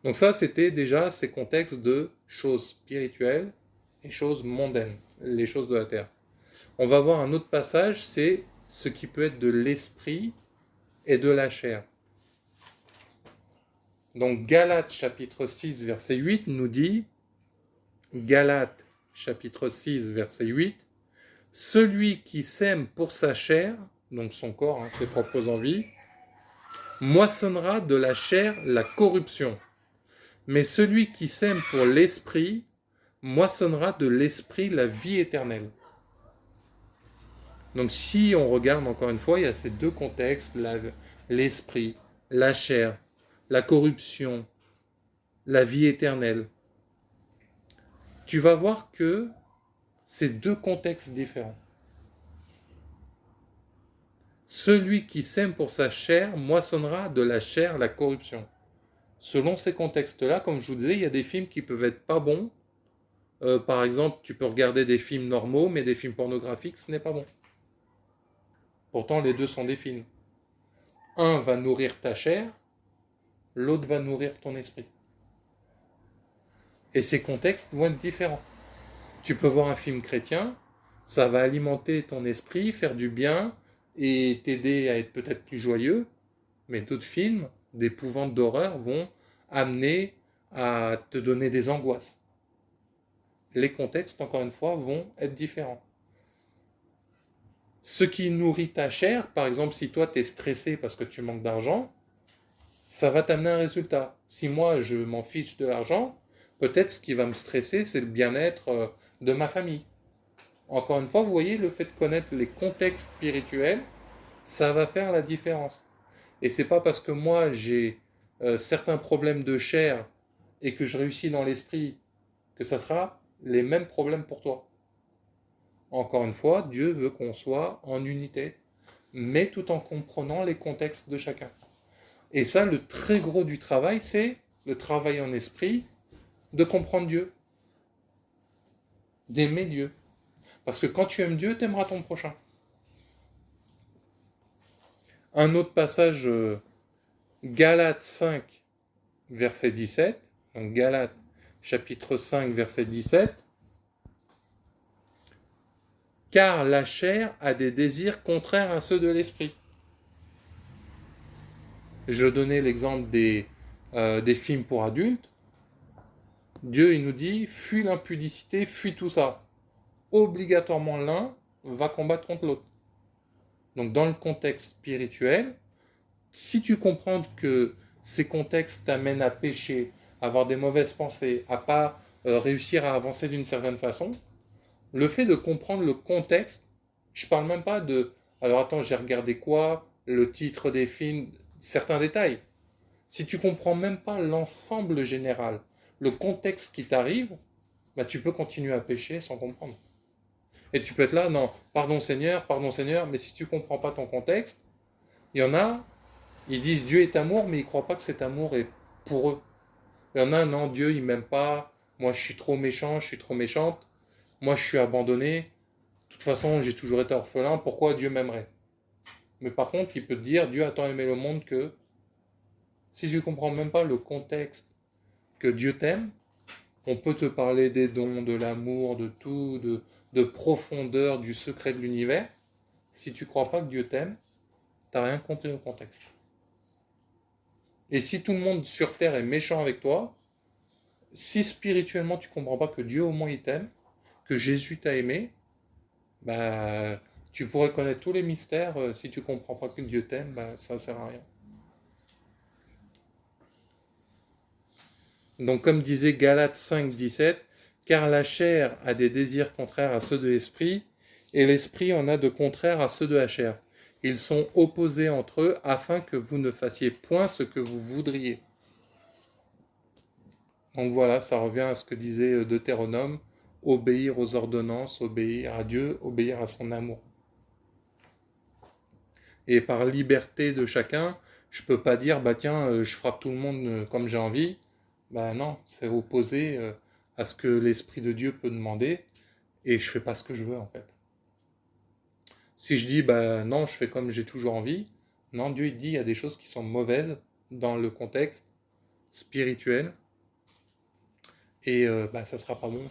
Donc ça, c'était déjà ces contextes de choses spirituelles et choses mondaines, les choses de la terre. On va voir un autre passage, c'est ce qui peut être de l'esprit et de la chair. Donc Galates chapitre 6 verset 8 nous dit, Galates chapitre 6 verset 8, celui qui sème pour sa chair, donc son corps, ses propres envies, moissonnera de la chair la corruption. Mais celui qui sème pour l'esprit, moissonnera de l'esprit la vie éternelle. Donc si on regarde encore une fois, il y a ces deux contextes, l'esprit, la chair, la corruption, la vie éternelle. Tu vas voir que c'est deux contextes différents. Celui qui sème pour sa chair moissonnera de la chair la corruption. Selon ces contextes-là, comme je vous disais, il y a des films qui peuvent être pas bons. Par exemple, tu peux regarder des films normaux, mais des films pornographiques, ce n'est pas bon. Pourtant, les deux sont des films. Un va nourrir ta chair, l'autre va nourrir ton esprit. Et ces contextes vont être différents. Tu peux voir un film chrétien, ça va alimenter ton esprit, faire du bien et t'aider à être peut-être plus joyeux, mais d'autres films d'épouvante d'horreur vont amener à te donner des angoisses. Les contextes, encore une fois, vont être différents. Ce qui nourrit ta chair, par exemple, si toi tu es stressé parce que tu manques d'argent, ça va t'amener un résultat. Si moi je m'en fiche de l'argent, peut-être ce qui va me stresser, c'est le bien-être de ma famille. Encore une fois, vous voyez, le fait de connaître les contextes spirituels, ça va faire la différence. Et c'est pas parce que moi j'ai certains problèmes de chair et que je réussis dans l'esprit que ça sera les mêmes problèmes pour toi. Encore une fois, Dieu veut qu'on soit en unité, mais tout en comprenant les contextes de chacun. Et ça, le très gros du travail, c'est le travail en esprit, de comprendre Dieu, d'aimer Dieu. Parce que quand tu aimes Dieu, tu aimeras ton prochain. Un autre passage, Galates 5, verset 17. Donc Galates, chapitre 5, verset 17. Car la chair a des désirs contraires à ceux de l'esprit. Je donnais l'exemple des films pour adultes. Dieu, il nous dit, fuis l'impudicité, fuis tout ça. Obligatoirement, l'un va combattre contre l'autre. Donc, dans le contexte spirituel, si tu comprends que ces contextes t'amènent à pécher, à avoir des mauvaises pensées, à pas réussir à avancer d'une certaine façon, le fait de comprendre le contexte, je parle même pas de, alors attends, j'ai regardé quoi, le titre des films, certains détails. Si tu comprends même pas l'ensemble général, le contexte qui t'arrive, bah tu peux continuer à pécher sans comprendre. Et tu peux être là, non, pardon Seigneur, mais si tu comprends pas ton contexte, il y en a, ils disent Dieu est amour, mais ils croient pas que cet amour est pour eux. Il y en a, non, Dieu il m'aime pas, moi je suis trop méchant, je suis trop méchante, moi je suis abandonné, de toute façon j'ai toujours été orphelin, pourquoi Dieu m'aimerait? Mais par contre, il peut te dire, Dieu a tant aimé le monde que, si tu comprends même pas le contexte que Dieu t'aime, on peut te parler des dons, de l'amour, de tout, de profondeur, du secret de l'univers. Si tu crois pas que Dieu t'aime, t'as rien compris au contexte. Et si tout le monde sur Terre est méchant avec toi, si spirituellement tu comprends pas que Dieu au moins il t'aime, que Jésus t'a aimé, bah tu pourrais connaître tous les mystères, si tu comprends pas que Dieu t'aime, bah ça sert à rien. Donc comme disait Galates 5, 17, car la chair a des désirs contraires à ceux de l'esprit, et l'esprit en a de contraires à ceux de la chair. Ils sont opposés entre eux afin que vous ne fassiez point ce que vous voudriez. Donc voilà, ça revient à ce que disait Deutéronome, obéir aux ordonnances, obéir à Dieu, obéir à son amour. Et par liberté de chacun, je peux pas dire, bah tiens, je frappe tout le monde comme j'ai envie. Bah non, c'est opposé à ce que l'Esprit de Dieu peut demander, et je fais pas ce que je veux en fait. Si je dis, bah non, je fais comme j'ai toujours envie, non, Dieu il dit, il y a des choses qui sont mauvaises dans le contexte spirituel, et bah ça sera pas bon.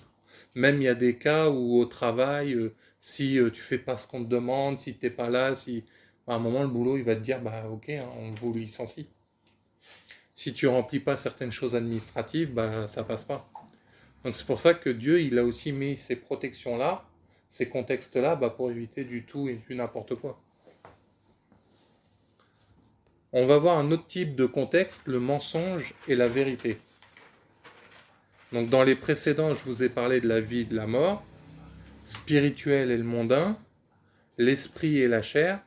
Même il y a des cas où au travail, si tu fais pas ce qu'on te demande, si t'es pas là, si à un moment le boulot il va te dire bah ok, hein, on vous licencie. Si tu remplis pas certaines choses administratives, bah ça passe pas. Donc c'est pour ça que Dieu il a aussi mis ces protections là, ces contextes là, bah, pour éviter du tout et du n'importe quoi. On va voir un autre type de contexte, le mensonge et la vérité. Donc dans les précédents, je vous ai parlé de la vie et de la mort, spirituel et le mondain, l'esprit et la chair.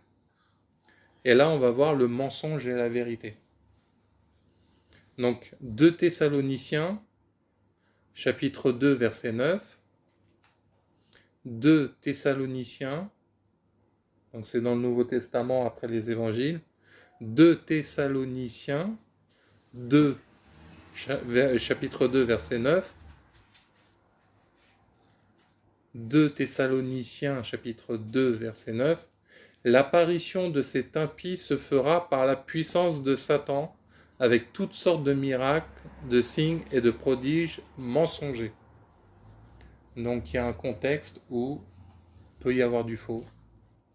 Et là, on va voir le mensonge et la vérité. Donc 2 Thessaloniciens, chapitre 2, verset 9. 2 Thessaloniciens, donc c'est dans le Nouveau Testament après les évangiles. 2 Thessaloniciens, 2, chapitre 2, verset 9. 2 Thessaloniciens, chapitre 2, verset 9. L'apparition de cet impie se fera par la puissance de Satan, avec toutes sortes de miracles, de signes et de prodiges mensongers. Donc il y a un contexte où peut y avoir du faux,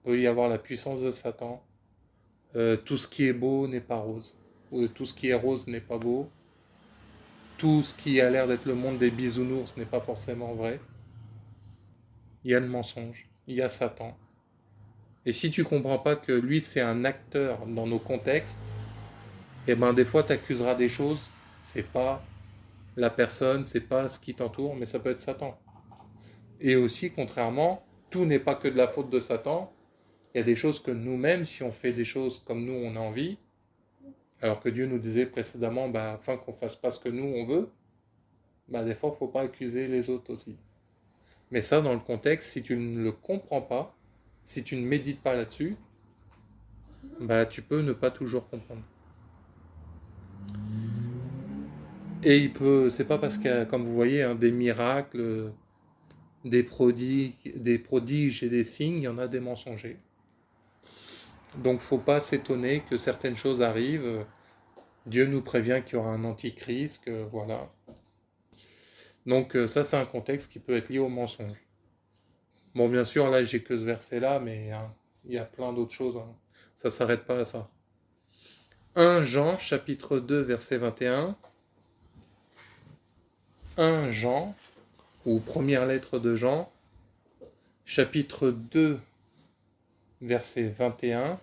peut y avoir la puissance de Satan. Tout ce qui est beau n'est pas rose, ou tout ce qui est rose n'est pas beau. Tout ce qui a l'air d'être le monde des bisounours n'est pas forcément vrai. Il y a le mensonge, il y a Satan. Et si tu comprends pas que lui c'est un acteur dans nos contextes, et ben des fois tu accuseras des choses, c'est pas la personne, c'est pas ce qui t'entoure, mais ça peut être Satan. Et aussi, contrairement, tout n'est pas que de la faute de Satan. Il y a des choses que nous-mêmes, si on fait des choses comme nous on a envie, alors que Dieu nous disait précédemment, bah, afin qu'on fasse pas ce que nous on veut, bah, des fois il ne faut pas accuser les autres aussi. Mais ça, dans le contexte, si tu ne le comprends pas, si tu ne médites pas là-dessus, bah, tu peux ne pas toujours comprendre. Et c'est pas parce qu'il y a, comme vous voyez, hein, des miracles, des prodiges et des signes, il y en a des mensongers. Donc faut pas s'étonner que certaines choses arrivent. Dieu nous prévient qu'il y aura un antichrist, que voilà. Donc ça c'est un contexte qui peut être lié au mensonge. Bon bien sûr là j'ai que ce verset là, mais hein, il y a plein d'autres choses. Hein. Ça s'arrête pas à ça. 1 Jean chapitre 2 verset 21. 1 Jean, ou première lettre de Jean, chapitre 2 verset 21.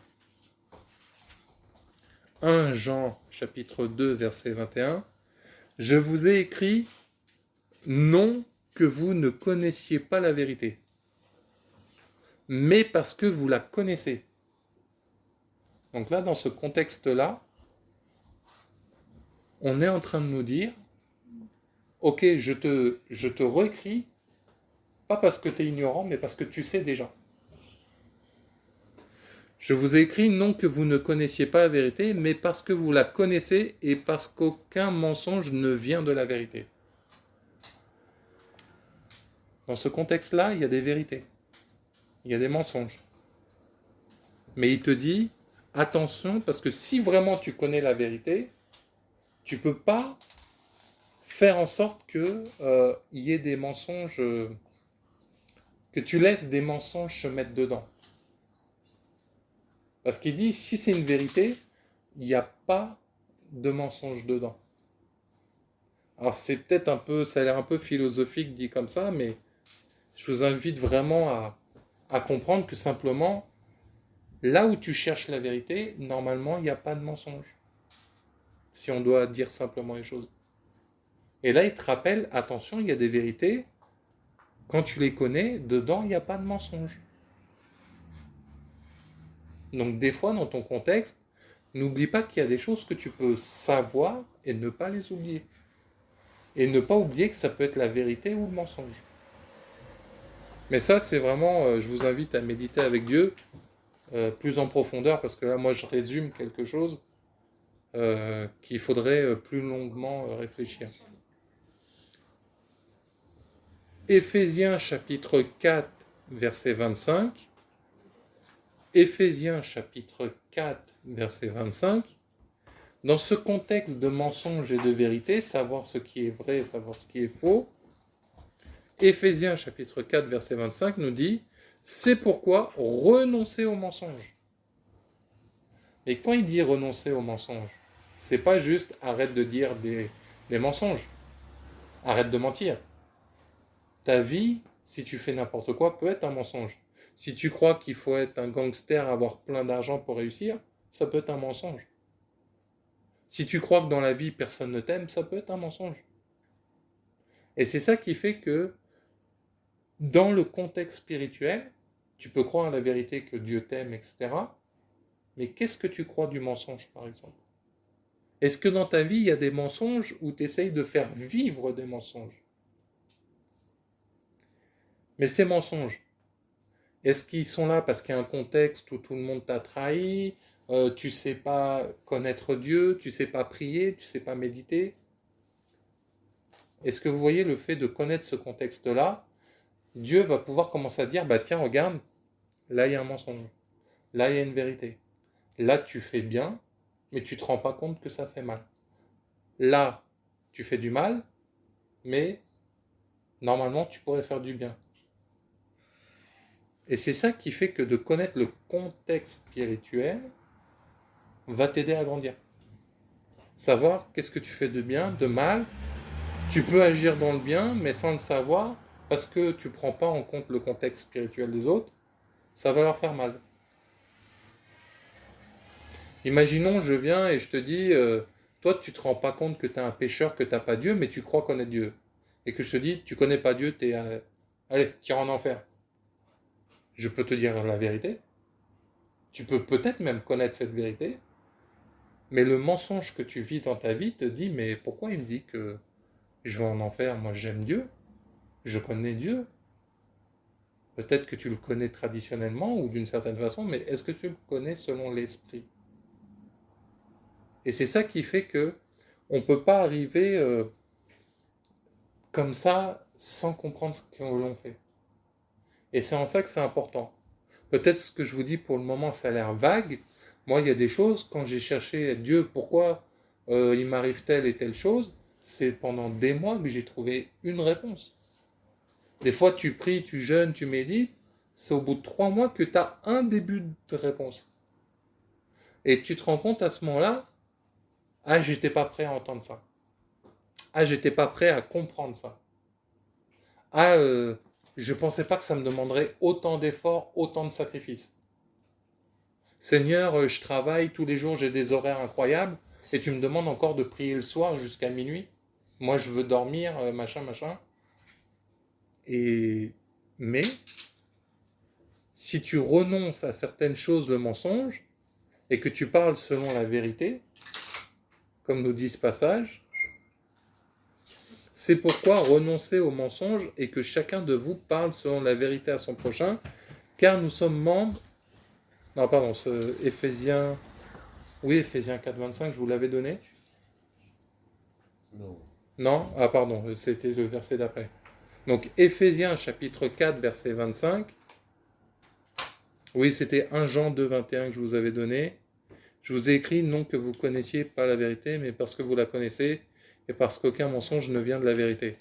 1 Jean chapitre 2 verset 21. Je vous ai écrit non que vous ne connaissiez pas la vérité, mais parce que vous la connaissez. Donc là, dans ce contexte-là, on est en train de nous dire, ok, je te réécris, pas parce que tu es ignorant, mais parce que tu sais déjà. Je vous ai écrit non que vous ne connaissiez pas la vérité, mais parce que vous la connaissez et parce qu'aucun mensonge ne vient de la vérité. Dans ce contexte-là, il y a des vérités. Il y a des mensonges. Mais il te dit, attention, parce que si vraiment tu connais la vérité, tu ne peux pas faire en sorte qu'il y ait des mensonges, que tu laisses des mensonges se mettre dedans. Parce qu'il dit, si c'est une vérité, il n'y a pas de mensonge dedans. Alors c'est peut-être un peu, ça a l'air un peu philosophique dit comme ça, mais je vous invite vraiment à comprendre que simplement, là où tu cherches la vérité, normalement, il n'y a pas de mensonge. Si on doit dire simplement les choses. Et là, il te rappelle, attention, il y a des vérités, quand tu les connais, dedans, il n'y a pas de mensonge. Donc des fois, dans ton contexte, n'oublie pas qu'il y a des choses que tu peux savoir et ne pas les oublier. Et ne pas oublier que ça peut être la vérité ou le mensonge. Mais ça, c'est vraiment, je vous invite à méditer avec Dieu plus en profondeur, parce que là, moi, je résume quelque chose qu'il faudrait plus longuement réfléchir. Éphésiens chapitre 4, verset 25. Éphésiens chapitre 4, verset 25. Dans ce contexte de mensonge et de vérité, savoir ce qui est vrai et savoir ce qui est faux, Éphésiens chapitre 4, verset 25 nous dit « C'est pourquoi renoncez au mensonge ». Et quand il dit renoncer au mensonge, c'est pas juste arrête de dire des mensonges, arrête de mentir. Ta vie, si tu fais n'importe quoi, peut être un mensonge. Si tu crois qu'il faut être un gangster, avoir plein d'argent pour réussir, ça peut être un mensonge. Si tu crois que dans la vie, personne ne t'aime, ça peut être un mensonge. Et c'est ça qui fait que, dans le contexte spirituel, tu peux croire à la vérité que Dieu t'aime, etc. Mais qu'est-ce que tu crois du mensonge, par exemple? Est-ce que dans ta vie, il y a des mensonges où tu essayes de faire vivre des mensonges? Mais ces mensonges, est-ce qu'ils sont là parce qu'il y a un contexte où tout le monde t'a trahi, tu sais pas connaître Dieu, tu sais pas prier, tu sais pas méditer? Est-ce que vous voyez le fait de connaître ce contexte-là, Dieu va pouvoir commencer à dire, bah tiens, regarde, là il y a un mensonge, là il y a une vérité, là tu fais bien, mais tu te rends pas compte que ça fait mal. Là, tu fais du mal, mais normalement tu pourrais faire du bien. Et c'est ça qui fait que de connaître le contexte spirituel va t'aider à grandir. Savoir qu'est-ce que tu fais de bien, de mal. Tu peux agir dans le bien, mais sans le savoir, parce que tu ne prends pas en compte le contexte spirituel des autres, ça va leur faire mal. Imaginons, je viens et je te dis, toi tu ne te rends pas compte que tu es un pécheur, que tu n'as pas Dieu, mais tu crois connaître Dieu. Et que je te dis, tu ne connais pas Dieu, allez, tire en enfer. Je peux te dire la vérité. Tu peux peut-être même connaître cette vérité, mais le mensonge que tu vis dans ta vie te dit, mais pourquoi il me dit que je vais en enfer? Moi j'aime Dieu, je connais Dieu. Peut-être que tu le connais traditionnellement ou d'une certaine façon, mais est-ce que tu le connais selon l'esprit? Et c'est ça qui fait que on ne peut pas arriver comme ça sans comprendre ce que l'on fait. Et c'est en ça que c'est important. Peut-être ce que je vous dis pour le moment, ça a l'air vague. Moi, il y a des choses, quand j'ai cherché Dieu, pourquoi il m'arrive telle et telle chose, c'est pendant des mois que j'ai trouvé une réponse. Des fois, tu pries, tu jeûnes, tu médites, c'est au bout de 3 mois que tu as un début de réponse. Et tu te rends compte à ce moment-là, ah, j'étais pas prêt à entendre ça. Ah, j'étais pas prêt à comprendre ça. Ah, je pensais pas que ça me demanderait autant d'efforts, autant de sacrifices. Seigneur, je travaille tous les jours, j'ai des horaires incroyables, et tu me demandes encore de prier le soir jusqu'à minuit. Moi, je veux dormir, machin, machin. Mais, si tu renonces à certaines choses, le mensonge, et que tu parles selon la vérité, comme nous dit ce passage, c'est pourquoi renoncez au mensonge et que chacun de vous parle selon la vérité à son prochain, car nous sommes membres... Non, pardon, Éphésiens... Oui, Éphésiens 4, 25, je vous l'avais donné. Non. Non? Ah, pardon, c'était le verset d'après. Donc, Éphésiens chapitre 4, verset 25. Oui, c'était 1 Jean 2, 21 que je vous avais donné. Je vous ai écrit, non que vous connaissiez pas la vérité, mais parce que vous la connaissez, et parce qu'aucun mensonge ne vient de la vérité.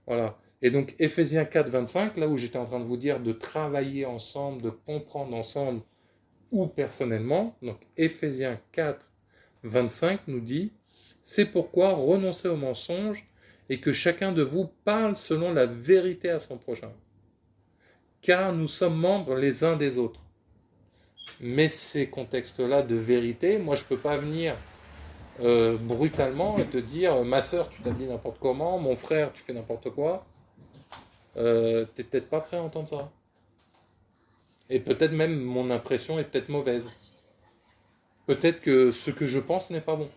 Voilà. Et donc, Éphésiens 4, 25, là où j'étais en train de vous dire de travailler ensemble, de comprendre ensemble, ou personnellement, donc Éphésiens 4, 25 nous dit, c'est pourquoi renoncez au mensonge et que chacun de vous parle selon la vérité à son prochain. Car nous sommes membres les uns des autres. Mais ces contextes-là de vérité, moi je ne peux pas venir brutalement et te dire ma soeur, tu t'habilles n'importe comment, mon frère, tu fais n'importe quoi. T'es peut-être pas prêt à entendre ça. Et peut-être même mon impression est peut-être mauvaise. Peut-être que ce que je pense n'est pas bon.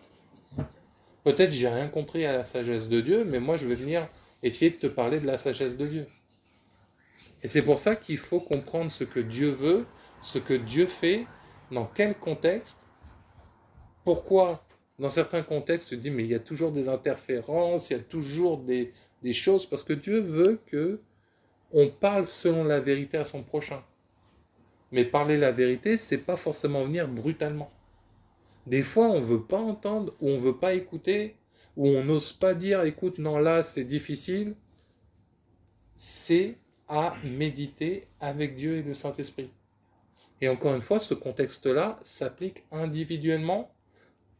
Peut-être j'ai rien compris à la sagesse de Dieu, mais moi je vais venir essayer de te parler de la sagesse de Dieu. Et c'est pour ça qu'il faut comprendre ce que Dieu veut, ce que Dieu fait, dans quel contexte, pourquoi. Dans certains contextes, tu te dis, mais il y a toujours des interférences, il y a toujours des choses, parce que Dieu veut que on parle selon la vérité à son prochain. Mais parler la vérité, c'est pas forcément venir brutalement. Des fois, on veut pas entendre, ou on veut pas écouter, ou on n'ose pas dire, écoute, non, là, c'est difficile. C'est à méditer avec Dieu et le Saint-Esprit. Et encore une fois, ce contexte-là s'applique individuellement,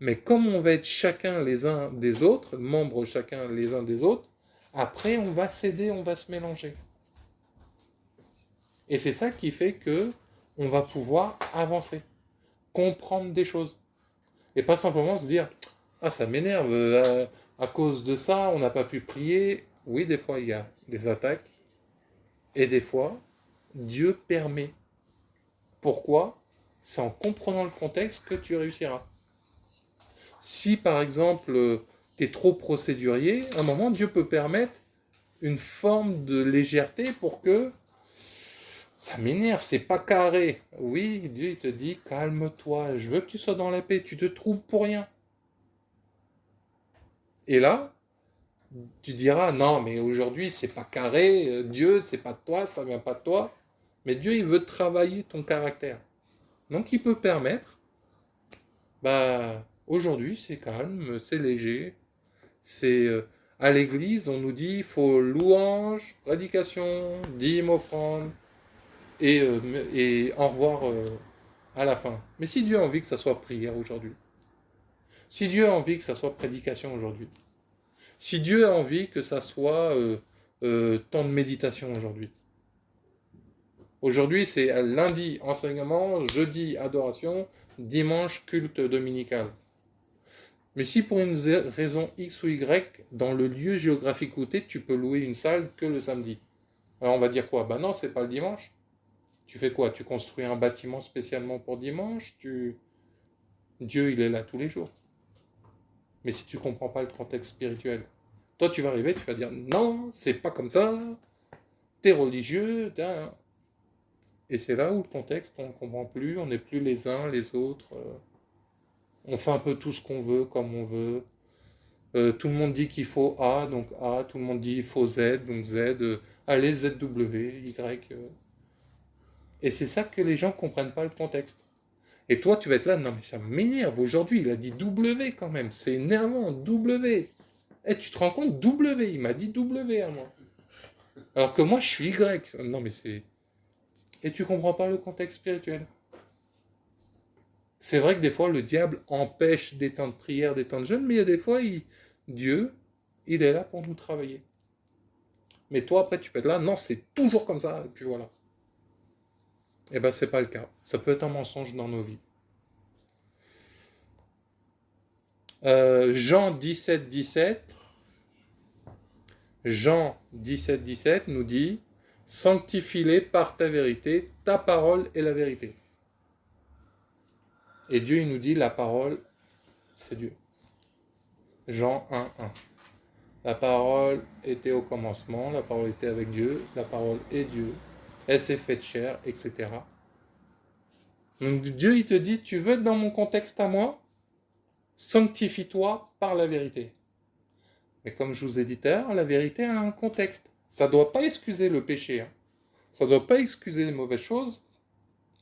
mais comme on va être chacun les uns des autres, membres chacun les uns des autres, après on va s'aider, on va se mélanger. Et c'est ça qui fait que on va pouvoir avancer, comprendre des choses. Et pas simplement se dire « Ah, ça m'énerve, à cause de ça, on n'a pas pu prier. » Oui, des fois, il y a des attaques. Et des fois, Dieu permet. Pourquoi? C'est en comprenant le contexte que tu réussiras. Si, par exemple, tu es trop procédurier, à un moment, Dieu peut permettre une forme de légèreté pour que ça m'énerve, c'est pas carré. Oui, Dieu il te dit, calme-toi, je veux que tu sois dans la paix, tu te trouves pour rien. Et là, tu diras, non, mais aujourd'hui, c'est pas carré, Dieu, c'est pas de toi, ça vient pas de toi. Mais Dieu, il veut travailler ton caractère. Donc, il peut permettre, aujourd'hui, c'est calme, c'est léger, c'est... à l'église, on nous dit, il faut louange, prédication, dîme, offrande, et au revoir à la fin. Mais si Dieu a envie que ça soit prière aujourd'hui, si Dieu a envie que ça soit prédication aujourd'hui, si Dieu a envie que ça soit temps de méditation aujourd'hui. Aujourd'hui, c'est lundi enseignement, jeudi adoration, dimanche culte dominical. Mais si pour une raison X ou Y, dans le lieu géographique où tu es, tu peux louer une salle que le samedi. Alors on va dire quoi? Non, c'est pas le dimanche. Tu fais quoi? Tu construis un bâtiment spécialement pour dimanche? Dieu, il est là tous les jours. Mais si tu ne comprends pas le contexte spirituel, toi, tu vas arriver, tu vas dire, non, c'est pas comme ça, t'es religieux, Et c'est là où le contexte, on ne comprend plus, on n'est plus les uns les autres, on fait un peu tout ce qu'on veut, comme on veut. Tout le monde dit qu'il faut A, donc A, tout le monde dit qu'il faut Z, donc Z, allez, ZW, Y. Et c'est ça que les gens ne comprennent pas le contexte. Et toi, tu vas être là, non mais ça m'énerve, aujourd'hui, il a dit W quand même, c'est énervant, W. Eh, tu te rends compte, W, il m'a dit W à moi. Alors que moi, je suis Y. Non mais c'est... Et tu comprends pas le contexte spirituel. C'est vrai que des fois, le diable empêche des temps de prière, des temps de jeûne, mais il y a des fois, Dieu, il est là pour nous travailler. Mais toi, après, tu peux être là, non, c'est toujours comme ça, et puis voilà. Eh bien, c'est pas le cas. Ça peut être un mensonge dans nos vies. Jean 17, 17, Jean 17, 17 nous dit « Sanctifie-les par ta vérité, ta parole est la vérité. » Et Dieu, il nous dit « La parole, c'est Dieu. » Jean 1, 1. La parole était au commencement, la parole était avec Dieu, la parole est Dieu, elle s'est faite chair, etc. Donc Dieu, il te dit, tu veux être dans mon contexte à moi? Sanctifie-toi par la vérité. Mais comme je vous ai dit tout à l'heure, la vérité a un contexte. Ça ne doit pas excuser le péché. Ça ne doit pas excuser les mauvaises choses.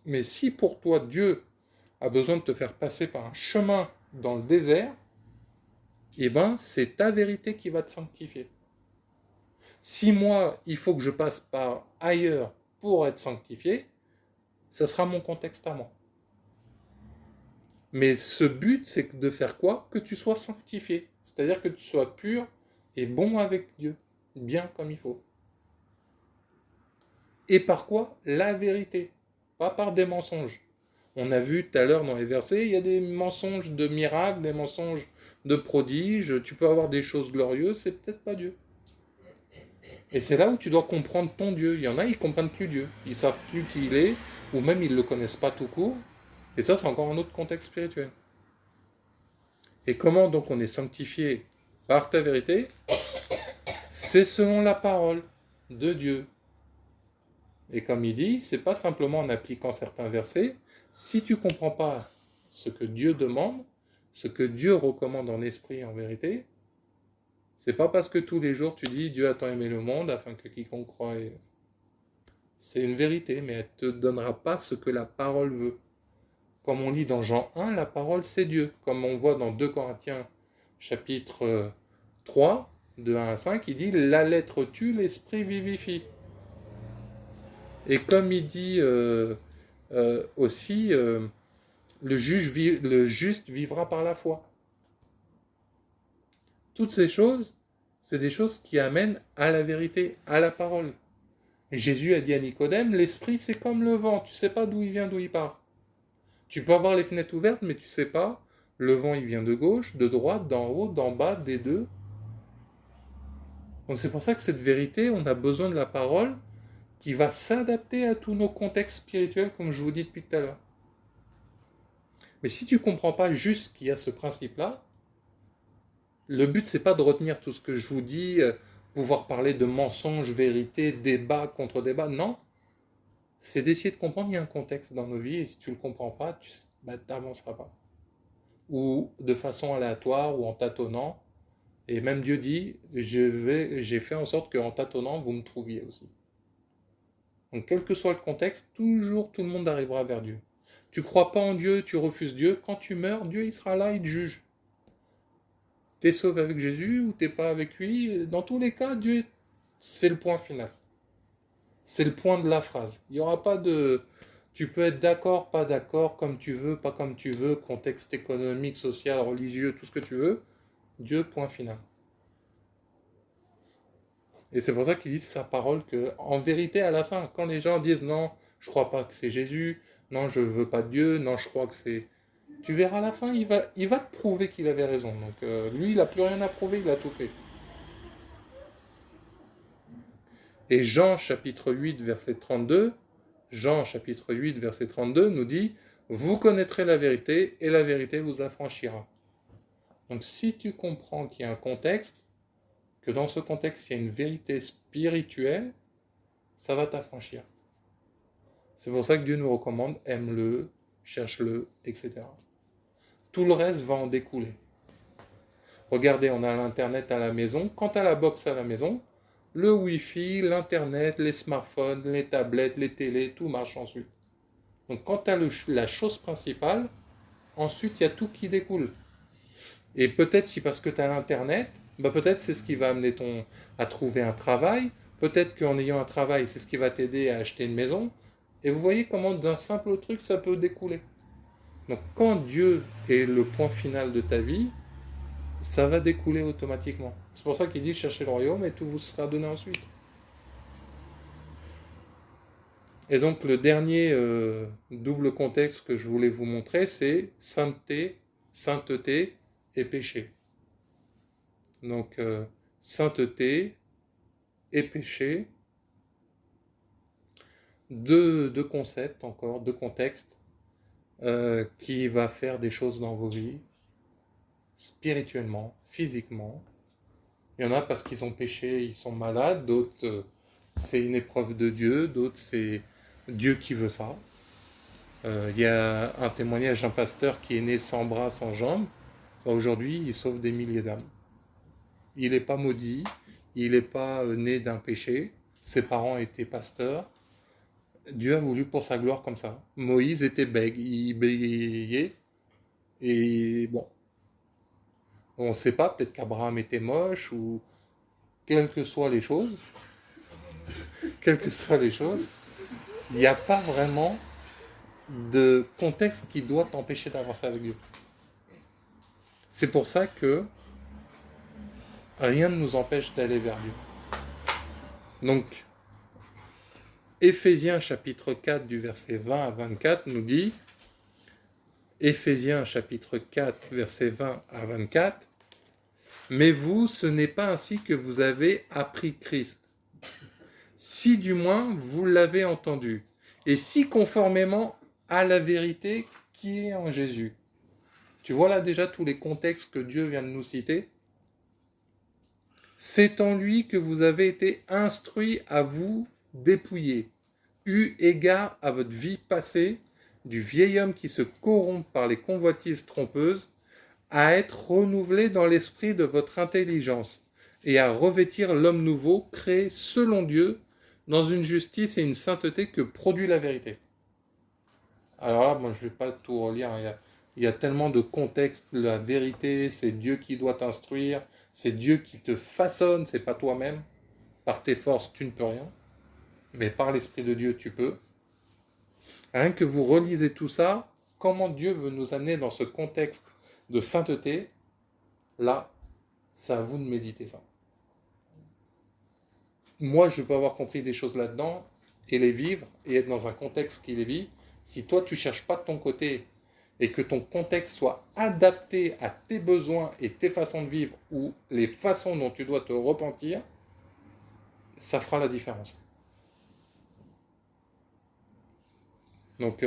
Mais si pour toi, Dieu a besoin de te faire passer par un chemin dans le désert, eh ben, c'est ta vérité qui va te sanctifier. Si moi, il faut que je passe par ailleurs pour être sanctifié, ça sera mon contexte à moi. Mais ce but, c'est de faire quoi? Que tu sois sanctifié. C'est-à-dire que tu sois pur et bon avec Dieu. Bien comme il faut. Et par quoi? La vérité. Pas par des mensonges. On a vu tout à l'heure dans les versets, il y a des mensonges de miracles, des mensonges de prodiges, tu peux avoir des choses glorieuses, c'est peut-être pas Dieu. Et c'est là où tu dois comprendre ton Dieu. Il y en a, ils comprennent plus Dieu. Ils savent plus qui il est, ou même ils le connaissent pas tout court. Et ça, c'est encore un autre contexte spirituel. Et comment donc on est sanctifié par ta vérité? C'est selon la parole de Dieu. Et comme il dit, c'est pas simplement en appliquant certains versets. Si tu comprends pas ce que Dieu demande, ce que Dieu recommande en esprit et en vérité, c'est pas parce que tous les jours tu dis Dieu a tant aimé le monde afin que quiconque croit. C'est une vérité, mais elle ne te donnera pas ce que la parole veut. Comme on lit dans Jean 1, la parole c'est Dieu. Comme on voit dans 2 Corinthiens chapitre 3, de 1 à 5, il dit la lettre tue, l'esprit vivifie. Et comme il dit aussi, le juste vivra par la foi. Toutes ces choses, c'est des choses qui amènent à la vérité, à la parole. Jésus a dit à Nicodème, l'esprit c'est comme le vent, tu ne sais pas d'où il vient, d'où il part. Tu peux avoir les fenêtres ouvertes, mais tu ne sais pas, le vent il vient de gauche, de droite, d'en haut, d'en bas, des deux. Donc c'est pour ça que cette vérité, on a besoin de la parole qui va s'adapter à tous nos contextes spirituels, comme je vous dis depuis tout à l'heure. Mais si tu ne comprends pas juste qu'il y a ce principe-là, le but c'est pas de retenir tout ce que je vous dis, pouvoir parler de mensonges, vérité, débat contre débat, non. C'est d'essayer de comprendre qu'il y a un contexte dans nos vies, et si tu ne le comprends pas, tu n'avanceras pas. Ou de façon aléatoire, ou en tâtonnant. Et même Dieu dit, j'ai fait en sorte qu'en tâtonnant, vous me trouviez aussi. Donc quel que soit le contexte, toujours tout le monde arrivera vers Dieu. Tu crois pas en Dieu, tu refuses Dieu, quand tu meurs, Dieu il sera là, il te juge. T'es sauvé avec Jésus ou t'es pas avec lui, dans tous les cas, Dieu, c'est le point final. C'est le point de la phrase. Il n'y aura pas de... Tu peux être d'accord, pas d'accord, comme tu veux, pas comme tu veux, contexte économique, social, religieux, tout ce que tu veux. Dieu, point final. Et c'est pour ça qu'il dit sa parole que, en vérité, à la fin, quand les gens disent non, je crois pas que c'est Jésus, non, je veux pas de Dieu, non, je crois que c'est... Tu verras à la fin, il va te prouver qu'il avait raison. Donc lui, il n'a plus rien à prouver, il a tout fait. Et Jean chapitre 8, verset 32, Jean chapitre 8, verset 32 nous dit « Vous connaîtrez la vérité et la vérité vous affranchira. » Donc si tu comprends qu'il y a un contexte, que dans ce contexte il y a une vérité spirituelle, ça va t'affranchir. C'est pour ça que Dieu nous recommande « Aime-le, cherche-le, etc. » Tout le reste va en découler. Regardez, on a l'Internet à la maison. Quand tu as la box à la maison, le Wi-Fi, l'Internet, les smartphones, les tablettes, les télés, tout marche ensuite. Donc quand tu as la chose principale, ensuite il y a tout qui découle. Et peut-être si parce que tu as l'Internet, peut-être c'est ce qui va amener à trouver un travail, peut-être qu'en ayant un travail, c'est ce qui va t'aider à acheter une maison. Et vous voyez comment d'un simple truc, ça peut découler. Donc quand Dieu est le point final de ta vie, ça va découler automatiquement. C'est pour ça qu'il dit cherchez le royaume et tout vous sera donné ensuite. Et donc le dernier double contexte que je voulais vous montrer, c'est sainteté et péché. Donc sainteté et péché, deux concepts encore, deux contextes qui va faire des choses dans vos vies, spirituellement, physiquement. Il y en a parce qu'ils ont péché, ils sont malades, d'autres c'est une épreuve de Dieu, d'autres c'est Dieu qui veut ça. Il y a un témoignage d'un pasteur qui est né sans bras, sans jambes. Aujourd'hui, il sauve des milliers d'âmes. Il n'est pas maudit, il n'est pas né d'un péché. Ses parents étaient pasteurs. Dieu a voulu pour sa gloire comme ça. Moïse était bègue, il bégayait. Et bon, on ne sait pas, peut-être qu'Abraham était moche, ou quelles que soient les choses, il n'y a pas vraiment de contexte qui doit t'empêcher d'avancer avec Dieu. C'est pour ça que rien ne nous empêche d'aller vers Dieu. Donc, Éphésiens chapitre 4 du verset 20 à 24 nous dit Éphésiens chapitre 4, versets 20 à 24. Mais vous, ce n'est pas ainsi que vous avez appris Christ. Si du moins vous l'avez entendu, et si conformément à la vérité qui est en Jésus. Tu vois là déjà tous les contextes que Dieu vient de nous citer. C'est en lui que vous avez été instruits à vous dépouiller, eu égard à votre vie passée, du vieil homme qui se corrompt par les convoitises trompeuses, à être renouvelé dans l'esprit de votre intelligence, et à revêtir l'homme nouveau, créé selon Dieu, dans une justice et une sainteté que produit la vérité. Alors là, moi je ne vais pas tout relire, il y a tellement de contextes. La vérité, c'est Dieu qui doit t'instruire, c'est Dieu qui te façonne, c'est pas toi-même. Par tes forces, tu ne peux rien, mais par l'Esprit de Dieu, tu peux. Rien que vous relisez tout ça, comment Dieu veut nous amener dans ce contexte de sainteté, là, c'est à vous de méditer ça. Moi, je peux avoir compris des choses là-dedans, et les vivre, et être dans un contexte qui les vit. Si toi, tu ne cherches pas de ton côté, et que ton contexte soit adapté à tes besoins et tes façons de vivre, ou les façons dont tu dois te repentir, ça fera la différence. Donc,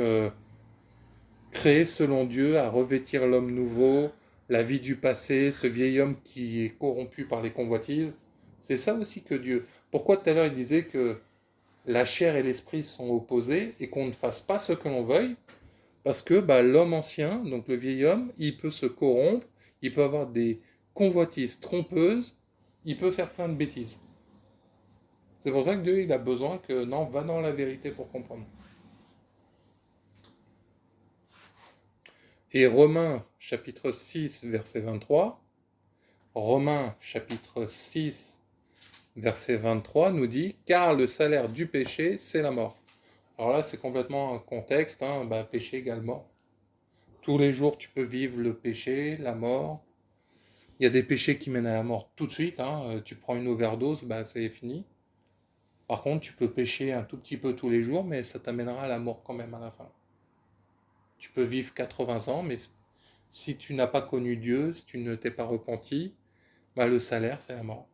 créer selon Dieu, à revêtir l'homme nouveau, la vie du passé, ce vieil homme qui est corrompu par les convoitises, c'est ça aussi que Dieu... Pourquoi tout à l'heure il disait que la chair et l'esprit sont opposés et qu'on ne fasse pas ce que l'on veuille? Parce que l'homme ancien, donc le vieil homme, il peut se corrompre, il peut avoir des convoitises trompeuses, il peut faire plein de bêtises. C'est pour ça que Dieu il a besoin que, non, va dans la vérité pour comprendre. Et Romains chapitre 6, verset 23, Romains chapitre 6, verset 23 nous dit « Car le salaire du péché, c'est la mort ». Alors là, c'est complètement un contexte, péché égale mort. Tous les jours, tu peux vivre le péché, la mort. Il y a des péchés qui mènent à la mort tout de suite. Tu prends une overdose, c'est fini. Par contre, tu peux pécher un tout petit peu tous les jours, mais ça t'amènera à la mort quand même à la fin. Tu peux vivre 80 ans, mais si tu n'as pas connu Dieu, si tu ne t'es pas repenti, le salaire, c'est la mort.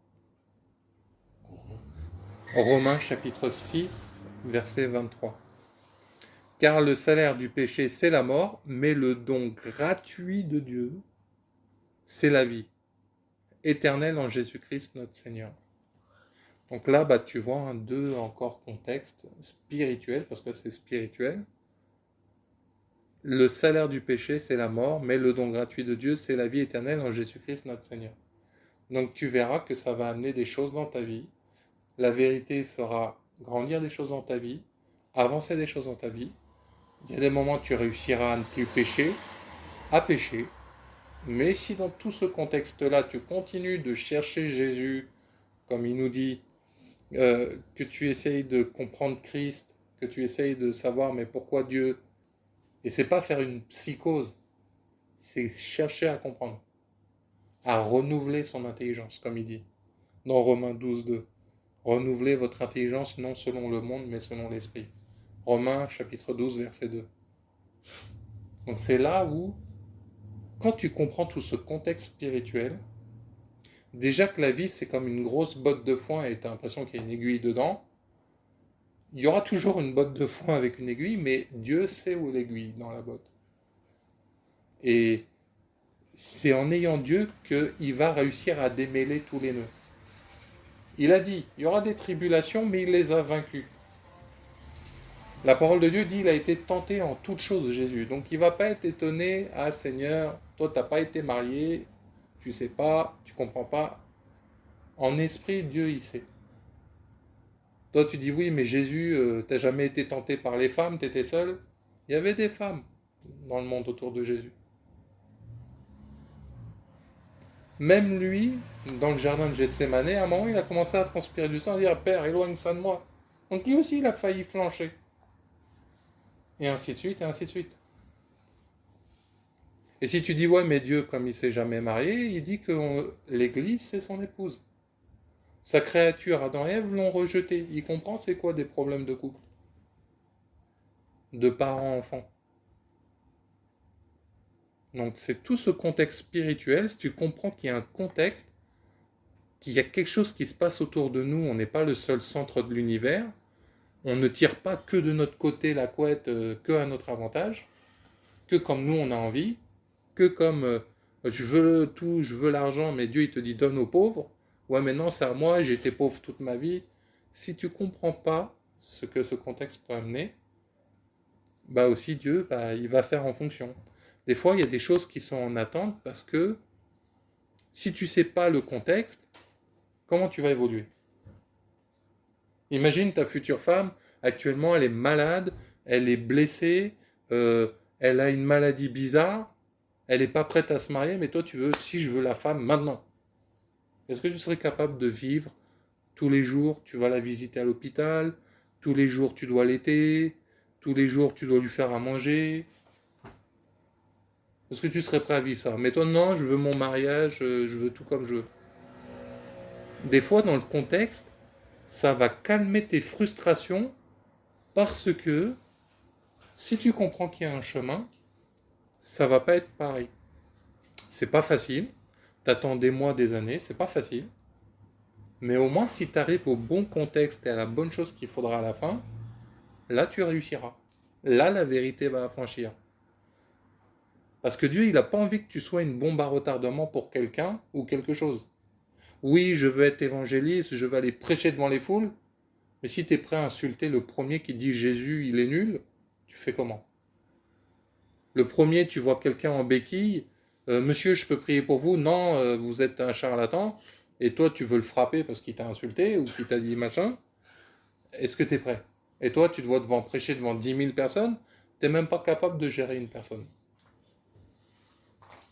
Romains chapitre 6, verset 23. Car le salaire du péché, c'est la mort, mais le don gratuit de Dieu, c'est la vie éternelle en Jésus-Christ notre Seigneur. Donc là, tu vois deux encore contextes spirituels, parce que c'est spirituel. Le salaire du péché, c'est la mort, mais le don gratuit de Dieu, c'est la vie éternelle en Jésus-Christ notre Seigneur. Donc tu verras que ça va amener des choses dans ta vie. La vérité fera grandir des choses dans ta vie, avancer des choses dans ta vie. Il y a des moments où tu réussiras à ne plus pécher, à pécher. Mais si dans tout ce contexte-là, tu continues de chercher Jésus, comme il nous dit, que tu essayes de comprendre Christ, que tu essayes de savoir mais pourquoi Dieu, et c'est pas faire une psychose, c'est chercher à comprendre, à renouveler son intelligence, comme il dit dans Romains 12, 2. Renouvelez votre intelligence non selon le monde, mais selon l'esprit. Romains chapitre 12, verset 2. Donc c'est là où, quand tu comprends tout ce contexte spirituel, déjà que la vie c'est comme une grosse botte de foin et tu as l'impression qu'il y a une aiguille dedans, il y aura toujours une botte de foin avec une aiguille, mais Dieu sait où est l'aiguille dans la botte. Et c'est en ayant Dieu qu'il va réussir à démêler tous les nœuds. Il a dit, il y aura des tribulations, mais il les a vaincues. La parole de Dieu dit, il a été tenté en toutes choses, Jésus. Donc il ne va pas être étonné, ah Seigneur, toi tu n'as pas été marié, tu ne sais pas, tu ne comprends pas. En esprit, Dieu il sait. Toi tu dis oui, mais Jésus, tu n'as jamais été tenté par les femmes, tu étais seul. Il y avait des femmes dans le monde autour de Jésus. Même lui, dans le jardin de Gethsémane, à un moment il a commencé à transpirer du sang, à dire Père, éloigne ça de moi. Donc lui aussi il a failli flancher. Et ainsi de suite, et ainsi de suite. Et si tu dis, ouais, mais Dieu, comme il ne s'est jamais marié, il dit que l'Église, c'est son épouse. Sa créature, Adam et Ève, l'ont rejeté. Il comprend c'est quoi des problèmes de couple, de parents-enfants. Donc c'est tout ce contexte spirituel, si tu comprends qu'il y a un contexte, qu'il y a quelque chose qui se passe autour de nous, on n'est pas le seul centre de l'univers, on ne tire pas que de notre côté la couette, que à notre avantage, que comme nous on a envie, que comme je veux tout, je veux l'argent, mais Dieu il te dit donne aux pauvres. Ouais, maintenant c'est à moi, j'ai été pauvre toute ma vie. Si tu comprends pas ce que ce contexte peut amener, bah aussi Dieu, bah, il va faire en fonction. Des fois, il y a des choses qui sont en attente parce que si tu sais pas le contexte, comment tu vas évoluer? Imagine ta future femme, actuellement elle est malade, elle est blessée, elle a une maladie bizarre, elle n'est pas prête à se marier, mais toi tu veux, si je veux la femme maintenant, est-ce que tu serais capable de vivre tous les jours, tu vas la visiter à l'hôpital, tous les jours tu dois l'été, tous les jours tu dois lui faire à manger? Est-ce que tu serais prêt à vivre ça? Mais toi non, je veux mon mariage, je veux tout comme je veux. Des fois dans le contexte, ça va calmer tes frustrations parce que si tu comprends qu'il y a un chemin, ça va pas être pareil. C'est pas facile. T'attends des mois, des années, c'est pas facile. Mais au moins, si tu arrives au bon contexte et à la bonne chose qu'il faudra à la fin, là, tu réussiras. Là, la vérité va affranchir. Parce que Dieu, il n'a pas envie que tu sois une bombe à retardement pour quelqu'un ou quelque chose. Oui, je veux être évangéliste, je veux aller prêcher devant les foules, mais si tu es prêt à insulter le premier qui dit Jésus, il est nul, tu fais comment? Le premier, tu vois quelqu'un en béquille, monsieur, je peux prier pour vous? Non, vous êtes un charlatan, et toi, tu veux le frapper parce qu'il t'a insulté ou qu'il t'a dit machin. Est-ce que tu es prêt? Et toi, tu te vois devant prêcher devant 10 000 personnes, tu n'es même pas capable de gérer une personne.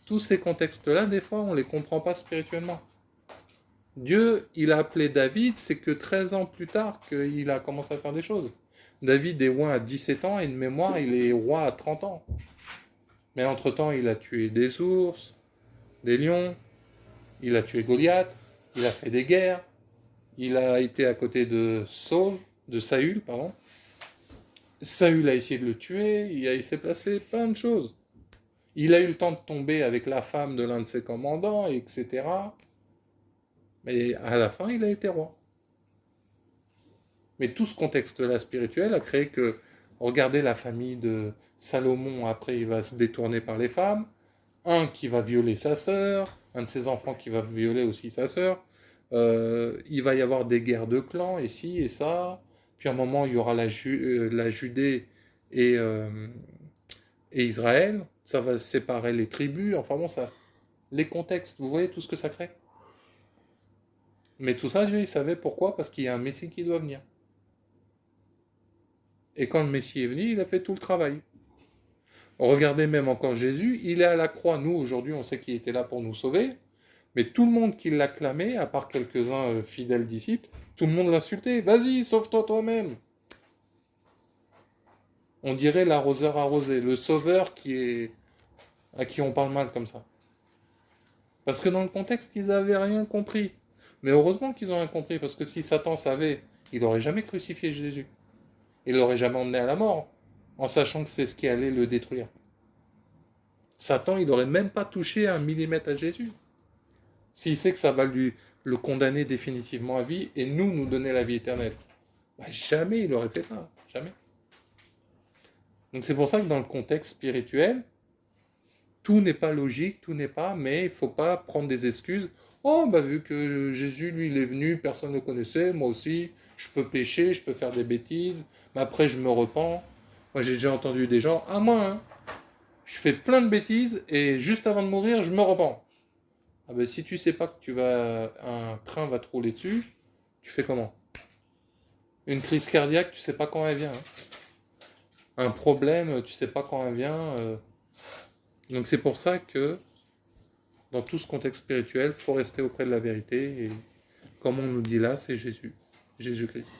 Tous ces contextes-là, des fois, on ne les comprend pas spirituellement. Dieu, il a appelé David, c'est que 13 ans plus tard qu'il a commencé à faire des choses. David est roi à 17 ans et de mémoire, il est roi à 30 ans. Mais entre-temps, il a tué des ours, des lions, il a tué Goliath, il a fait des guerres, il a été à côté de Saül, pardon. Saül a essayé de le tuer, il s'est passé plein de choses. Il a eu le temps de tomber avec la femme de l'un de ses commandants, etc. Mais à la fin, il a été roi. Mais tout ce contexte-là spirituel a créé que, regardez la famille de Salomon, après il va se détourner par les femmes, un qui va violer sa sœur, un de ses enfants qui va violer aussi sa sœur, il va y avoir des guerres de clans, et ci et ça, puis à un moment il y aura la Judée et, euh, et Israël, ça va séparer les tribus, enfin bon, ça, les contextes, vous voyez tout ce que ça crée. Mais tout ça, Dieu, il savait pourquoi, parce qu'il y a un Messie qui doit venir. Et quand le Messie est venu, il a fait tout le travail. Regardez même encore Jésus, il est à la croix. Nous, aujourd'hui, on sait qu'il était là pour nous sauver. Mais tout le monde qui l'acclamait, à part quelques-uns fidèles disciples, tout le monde l'insultait. Vas-y, sauve-toi toi-même. On dirait l'arroseur arrosé, le sauveur à qui on parle mal comme ça. Parce que dans le contexte, ils n'avaient rien compris. Mais heureusement qu'ils ont rien compris, parce que si Satan savait, il n'aurait jamais crucifié Jésus. Il l'aurait jamais emmené à la mort, en sachant que c'est ce qui allait le détruire. Satan, il n'aurait même pas touché un millimètre à Jésus. S'il sait que ça va le condamner définitivement à vie et nous donner la vie éternelle. Bah, jamais il aurait fait ça. Jamais. Donc c'est pour ça que dans le contexte spirituel, tout n'est pas logique, tout n'est pas, mais il ne faut pas prendre des excuses. Oh, bah vu que Jésus, lui, il est venu, personne ne le connaissait, moi aussi, je peux pécher, je peux faire des bêtises, mais après je me repens. Moi j'ai déjà entendu des gens, ah moi, hein, je fais plein de bêtises et juste avant de mourir, je me repens. Ah ben si tu sais pas que un train va te rouler dessus, tu fais comment? Une crise cardiaque, tu sais pas quand elle vient, hein. Un problème, tu sais pas quand elle vient. Donc c'est pour ça que dans tout ce contexte spirituel, faut rester auprès de la vérité. Et comme on nous dit là, c'est Jésus, Jésus-Christ.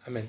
Amen.